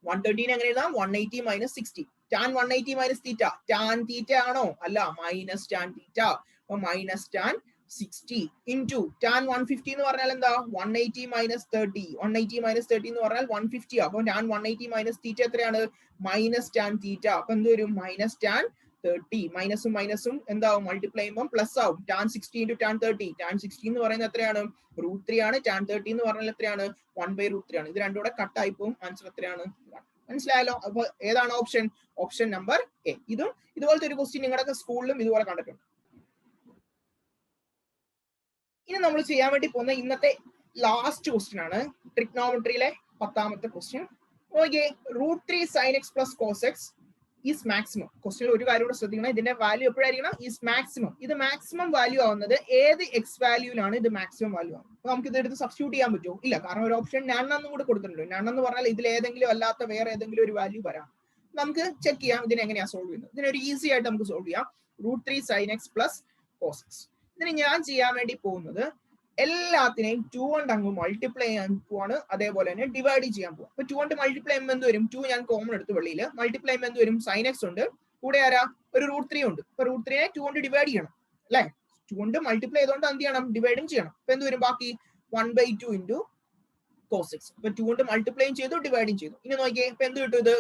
120 എങ്ങനെ എഴുതാം? 180 minus 60. Tan 180 minus theta. Tan theta ആണോ? അല്ല, മൈനസ് ടാൻ തീറ്റ. അപ്പൊ മൈനസ് ടാൻ 60 ഇൻറ്റു ടാൻ 150 എന്ന് പറഞ്ഞാൽ എന്താ? 180 മൈനസ് 30. 180 മൈനസ് 30 എന്ന് പറഞ്ഞാൽ 150. അപ്പൊ ടാൻ 180 മൈനസ് തീറ്റ എത്രയാണ്? Minus tan theta. അപ്പൊ എന്ത് വരും? Minus tan 30. മൈനസും മൈനസും എന്താവും? മൾട്ടിപ്ലൈ ചെയ്യുമ്പോൾ പ്ലസ് ആവും. Tan 60 into tan 30. ടാൻ 60 എന്ന് പറയുന്നത് എത്രയാണ്? √3 ആണ്. ടാൻ 30 എന്ന് പറഞ്ഞാൽ എത്രയാണ്? 1/√3 ആണ്. ഇത് രണ്ടും കൂടെ കട്ട് ആയി പോകും. ആൻസർ എത്രയാണ്? മനസ്സിലായല്ലോ? അപ്പൊ ഏതാണ് ഓപ്ഷൻ? Option number A. ഇതും ഇതുപോലത്തെ ഒരു ക്വസ്റ്റ്യൻ നിങ്ങളുടെ സ്കൂളിലും ഇതുപോലെ കണ്ടിട്ടുണ്ട്. ഇനി നമ്മൾ ചെയ്യാൻ വേണ്ടി പോകുന്ന ഇന്നത്തെ ലാസ്റ്റ് ക്വസ്റ്റ്യൻ ആണ്. ട്രിഗ്നോമെട്രിയിലെ 10ാമത്തെ question. Okay, √3 sin x plus cos x is maximum. ക്വസ്റ്റ്യനിൽ ഒരു കാര്യം കൂടെ ശ്രദ്ധിക്കണം. ഇതിന്റെ വാല്യൂ എപ്പോഴായിരിക്കണം? Is maximum. ഇത് മാക്സിമം വാല്യൂ ആവുന്നത് ഏത് എക്സ് വാല്യൂലാണ് ഇത് മാക്സിമം വാല്യൂ ആവുന്നത്? അപ്പൊ നമുക്ക് ഇത് എടുത്ത് സബ്സ്റ്റിറ്റ്യൂട്ട് ചെയ്യാൻ പറ്റുമോ? ഇല്ല, കാരണം ഒരു ഓപ്ഷൻ നൺ എന്ന് കൂടെ കൊടുത്തിട്ടുണ്ട്. നൺ എന്ന് പറഞ്ഞാൽ ഇതിൽ ഏതെങ്കിലും അല്ലാത്ത വേറെ ഏതെങ്കിലും ഒരു വാല്യൂ വരാം. നമുക്ക് ചെക്ക് ചെയ്യാം ഇതിനെ എങ്ങനെയാ സോൾവ് ചെയ്യുന്നത്. ഇതിനൊരു ഈസി ആയിട്ട് നമുക്ക് സോൾവ് ചെയ്യാം. √3 sin x plus cos x. ഇതിന് ഞാൻ ചെയ്യാൻ വേണ്ടി പോകുന്നത് എല്ലാത്തിനെയും 2 കൊണ്ട് അങ്ങ് മൾട്ടിപ്ലൈ ചെയ്യാൻ പോവാണ്, അതേപോലെ തന്നെ ഡിവൈഡ് ചെയ്യാൻ പോവാം. അപ്പൊ 2 കൊണ്ട് മൾട്ടിപ്ലൈ ചെയ്യുമ്പോൾ എന്ത് വരും? 2 ഞാൻ കോമൺ എടുത്ത് വെളിയിൽ മൾട്ടിപ്ലൈ ചെയ്യുമ്പോൾ എന്ത് വരും? സൈൻ എക്സ് ഉണ്ട്, കൂടെ ആരാ? ഒരു √3 ഉണ്ട്. അപ്പൊ √3 2 കൊണ്ട് ഡിവൈഡ് ചെയ്യണം അല്ലെ? 2 കൊണ്ട് മൾട്ടിപ്ലൈ ചെയ്തുകൊണ്ട് എന്ത് ചെയ്യണം? ഡിവൈഡും ചെയ്യണം. അപ്പൊ എന്ത് വരും? ബാക്കി 1/2 ഇൻറ്റു cos x. അപ്പൊ 2 കൊണ്ട് മൾട്ടിപ്ലൈയും ചെയ്തു, ഡിവൈഡും ചെയ്തു. ഇനി നോക്കിയേ, ഇപ്പൊ എന്ത് കിട്ടും? ഇത്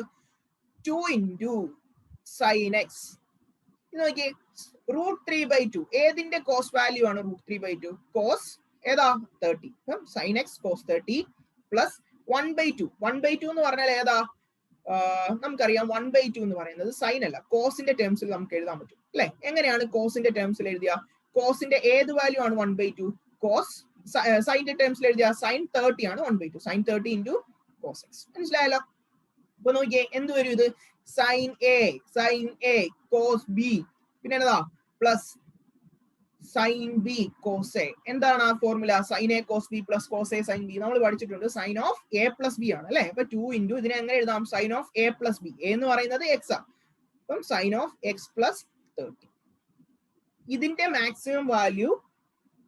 2 ഇൻറ്റു സൈൻ എക്സ്. ഇത് നോക്കിയേ, √3/2 ഏതിന്റെ കോസ് വാല്യൂ ആണ്? √3/2 കോസ് ഏതാ? 30. Sign X cos 30 plus 1/2. 1/2 എന്ന് പറഞ്ഞാൽ ഏതാ? നമുക്കറിയാം 1/2 എന്ന് പറയുന്നത് സൈൻ അല്ല, കോസിന്റെ ടേംസിൽ നമുക്ക് എഴുതാൻ പറ്റും അല്ലെ? എങ്ങനെയാണ് കോസിന്റെ ടേംസിൽ എഴുതിയ? കോസിന്റെ ഏത് വാല്യൂ ആണ് 1/2? കോസ് സൈന്റെ ടേംസിൽ എഴുതിയ സൈൻ 30 ആണ് 1/2. Sine 30 into cos x. മനസ്സിലായല്ലോ? അപ്പൊ നോക്കിയേ, എന്ത് വരും? ഇത് സൈൻ എ കോസ് ബി, പിന്നെ എന്നതാ? Plus sine B cos A. എന്താണ് ആ formula? Sine A cos B plus cos A sine B. നമ്മൾ പഠിച്ചിട്ടുണ്ട് sine of A plus B ആണ് അല്ലെ? അപ്പൊ 2 ഇൻറ്റു ഇതിനെ എങ്ങനെ എഴുതാം? Sine of A plus B. A എന്ന് പറയുന്നത് എക്സ് ആണ്. അപ്പം സൈൻ ഓഫ് എക്സ് പ്ലസ് 30. ഇതിന്റെ മാക്സിമം വാല്യൂ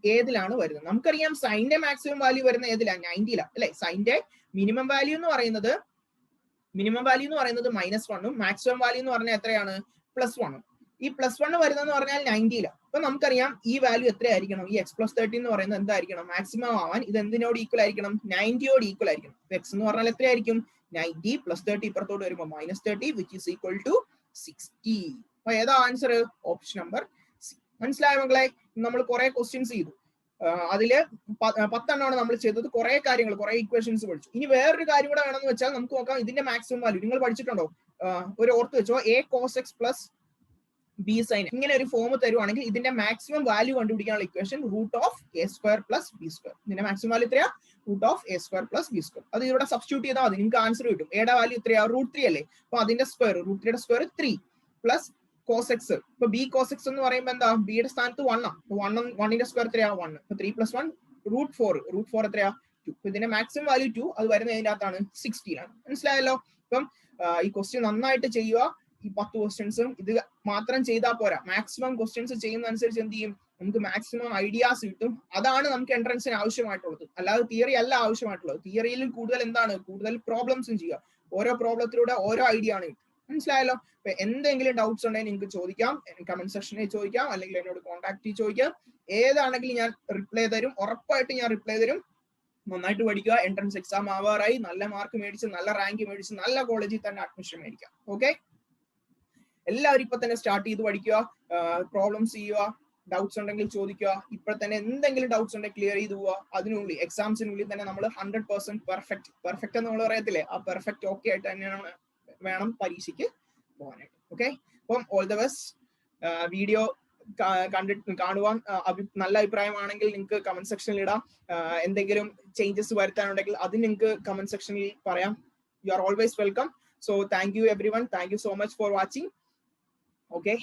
ഏതിലാണ് വരുന്നത്? നമുക്കറിയാം സൈന്റെ മാക്സിമം വാല്യൂ വരുന്നത് ഏതിലാണ്? 90ലാണ് അല്ലെ? സൈന്റെ മിനിമം വാല്യൂ എന്ന് പറയുന്നത് -1ഉം മാക്സിമം വാല്യൂ എന്ന് പറഞ്ഞാൽ എത്രയാണ്? +1. ഈ +1 വരുന്നതെന്ന് പറഞ്ഞാൽ 90ലാണ്. അപ്പൊ നമുക്കറിയാം ഈ വാല്യൂ എത്രയായിരിക്കണം? ഈ x + 30 എന്ന് പറയുന്നത് എന്തായിരിക്കണം? മാക്സിമം ആവാൻ ഇത് എന്തിനോട് ഈക്വൽ ആയിരിക്കണം? 90യോട് ഈക്വൽ ആയിരിക്കണം. x എന്ന് പറഞ്ഞാൽ എത്രയായിരിക്കും? 90 + 30 ഇപ്പുറത്തോട്ട് വരുമ്പോൾ -30 which is equal to 60. അപ്പൊ ഏതാ ആൻസർ? Option number C. മനസ്സിലായോ മക്കളെ? നമ്മൾ കുറെ ക്വസ്റ്റ്യൻസ് ചെയ്തു, അതില് 10 എണ്ണമാണ് നമ്മൾ ചെയ്തത്. കുറെ കാര്യങ്ങൾ, കുറെ ഇക്വേഷൻസ് പഠിച്ചു. ഇനി വേറൊരു കാര്യം കൂടെ വേണമെന്ന് വെച്ചാൽ നമുക്ക് നോക്കാം ഇതിന്റെ മാക്സിമം വാല്യൂ. നിങ്ങൾ പഠിച്ചിട്ടുണ്ടോ? ഒരു ഓർത്ത് വെച്ചോ, a cos x plus B sine. ഇങ്ങനെ ഒരു ഫോം തരുവാണെങ്കിൽ ഇതിന്റെ മാക്സിമം വാല്യൂ കണ്ടുപിടിക്കാനുള്ള ഇക്വേഷൻ √(a² + b²). ഇതിന്റെ മാക്സിമം വാല്യൂ എത്രയാ? √(a² + b²). അത് ഇവിടെ സബ്സ്റ്റിറ്റ്യൂട്ട് ചെയ്താൽ മതി, നിങ്ങൾക്ക് ആൻസർ കിട്ടും. എയുടെ വാല്യൂ എത്രയാ? √3 അല്ലേ? അപ്പൊ അതിന്റെ സ്ക്വയർ, √3യുടെ സ്ക്വയർ 3 പ്ലസ് cos x. ഇപ്പൊ b cos x എന്ന് പറയുമ്പോൾ എന്താ? ബിയുടെ സ്ഥാനത്ത് 1 ആണ്. 1ന്റെ സ്ക്വയർ എത്രയാ? 1. അപ്പൊ 3 + 1 √4 എത്രയാ? 2. ഇതിന്റെ മാക്സിമം വാല്യൂ 2, അത് വരുന്നത് ഇതിന്റെ അകത്താണ് 60ലാണ്. മനസ്സിലായല്ലോ? അപ്പം ഈ ക്വസ്റ്റ്യൻ നന്നായിട്ട് ചെയ്യുക. ഈ 10 ക്വസ്റ്റ്യൻസും ഇത് മാത്രം ചെയ്താൽ പോരാ, മാക്സിമം ക്വസ്റ്റ്യൻസ് ചെയ്യുന്ന അനുസരിച്ച് എന്ത് ചെയ്യും? നമുക്ക് മാക്സിമം ഐഡിയാസ് കിട്ടും. അതാണ് നമുക്ക് എൻട്രൻസിന് ആവശ്യമായിട്ടുള്ളത്, അല്ലാതെ തിയറി അല്ല ആവശ്യമായിട്ടുള്ളത്. തിയറിയിൽ കൂടുതൽ എന്താണ്? കൂടുതൽ പ്രോബ്ലംസും ചെയ്യുക. ഓരോ പ്രോബ്ലത്തിലൂടെ ഓരോ ഐഡിയ ആണ് കിട്ടും. മനസ്സിലായല്ലോ? അപ്പൊ എന്തെങ്കിലും ഡൗട്ട്സ് ഉണ്ടെങ്കിൽ നിങ്ങൾക്ക് ചോദിക്കാം, കമന്റ് സെക്ഷനിൽ ചോദിക്കാം, അല്ലെങ്കിൽ എന്നോട് കോൺടാക്ട് ചോദിക്കാം. ഏതാണെങ്കിലും ഞാൻ റിപ്ലൈ തരും, ഉറപ്പായിട്ട് ഞാൻ റിപ്ലൈ തരും. നന്നായിട്ട് പഠിക്കുക. എൻട്രൻസ് എക്സാം ആവാറായി. നല്ല മാർക്ക് മേടിച്ച്, നല്ല റാങ്ക് മേടിച്ച്, നല്ല കോളേജിൽ തന്നെ അഡ്മിഷൻ മേടിക്കാം. ഓക്കെ, എല്ലാവരും ഇപ്പൊ തന്നെ സ്റ്റാർട്ട് ചെയ്ത് പഠിക്കുക, പ്രോബ്ലംസ് ചെയ്യുക, ഡൗട്ട്സ് ഉണ്ടെങ്കിൽ ചോദിക്കുക. ഇപ്പോൾ തന്നെ എന്തെങ്കിലും ഡൗട്ട്സ് ഉണ്ടെങ്കിൽ ക്ലിയർ ചെയ്ത് പോവുക. അതിനുള്ളിൽ എക്സാംസിനുള്ളിൽ തന്നെ നമ്മൾ 100% പെർഫെക്റ്റ് എന്ന് നമ്മൾ പറയത്തില്ലേ, ആ പെർഫെക്റ്റ് ഓക്കെ ആയിട്ട് തന്നെയാണ് വേണം പരീക്ഷയ്ക്ക് പോകാനായിട്ട്. ഓക്കെ, അപ്പം ഓൾ ദ ബെസ്റ്റ്. വീഡിയോ കാണുവാൻ നല്ല അഭിപ്രായമാണെങ്കിൽ നിങ്ങൾക്ക് കമന്റ് സെക്ഷനിൽ ഇടാം. എന്തെങ്കിലും ചേഞ്ചസ് വരുത്താനുണ്ടെങ്കിൽ അത് നിങ്ങൾക്ക് കമന്റ് സെക്ഷനിൽ പറയാം. You are always welcome. So thank you everyone. Thank you so much for watching. Okay.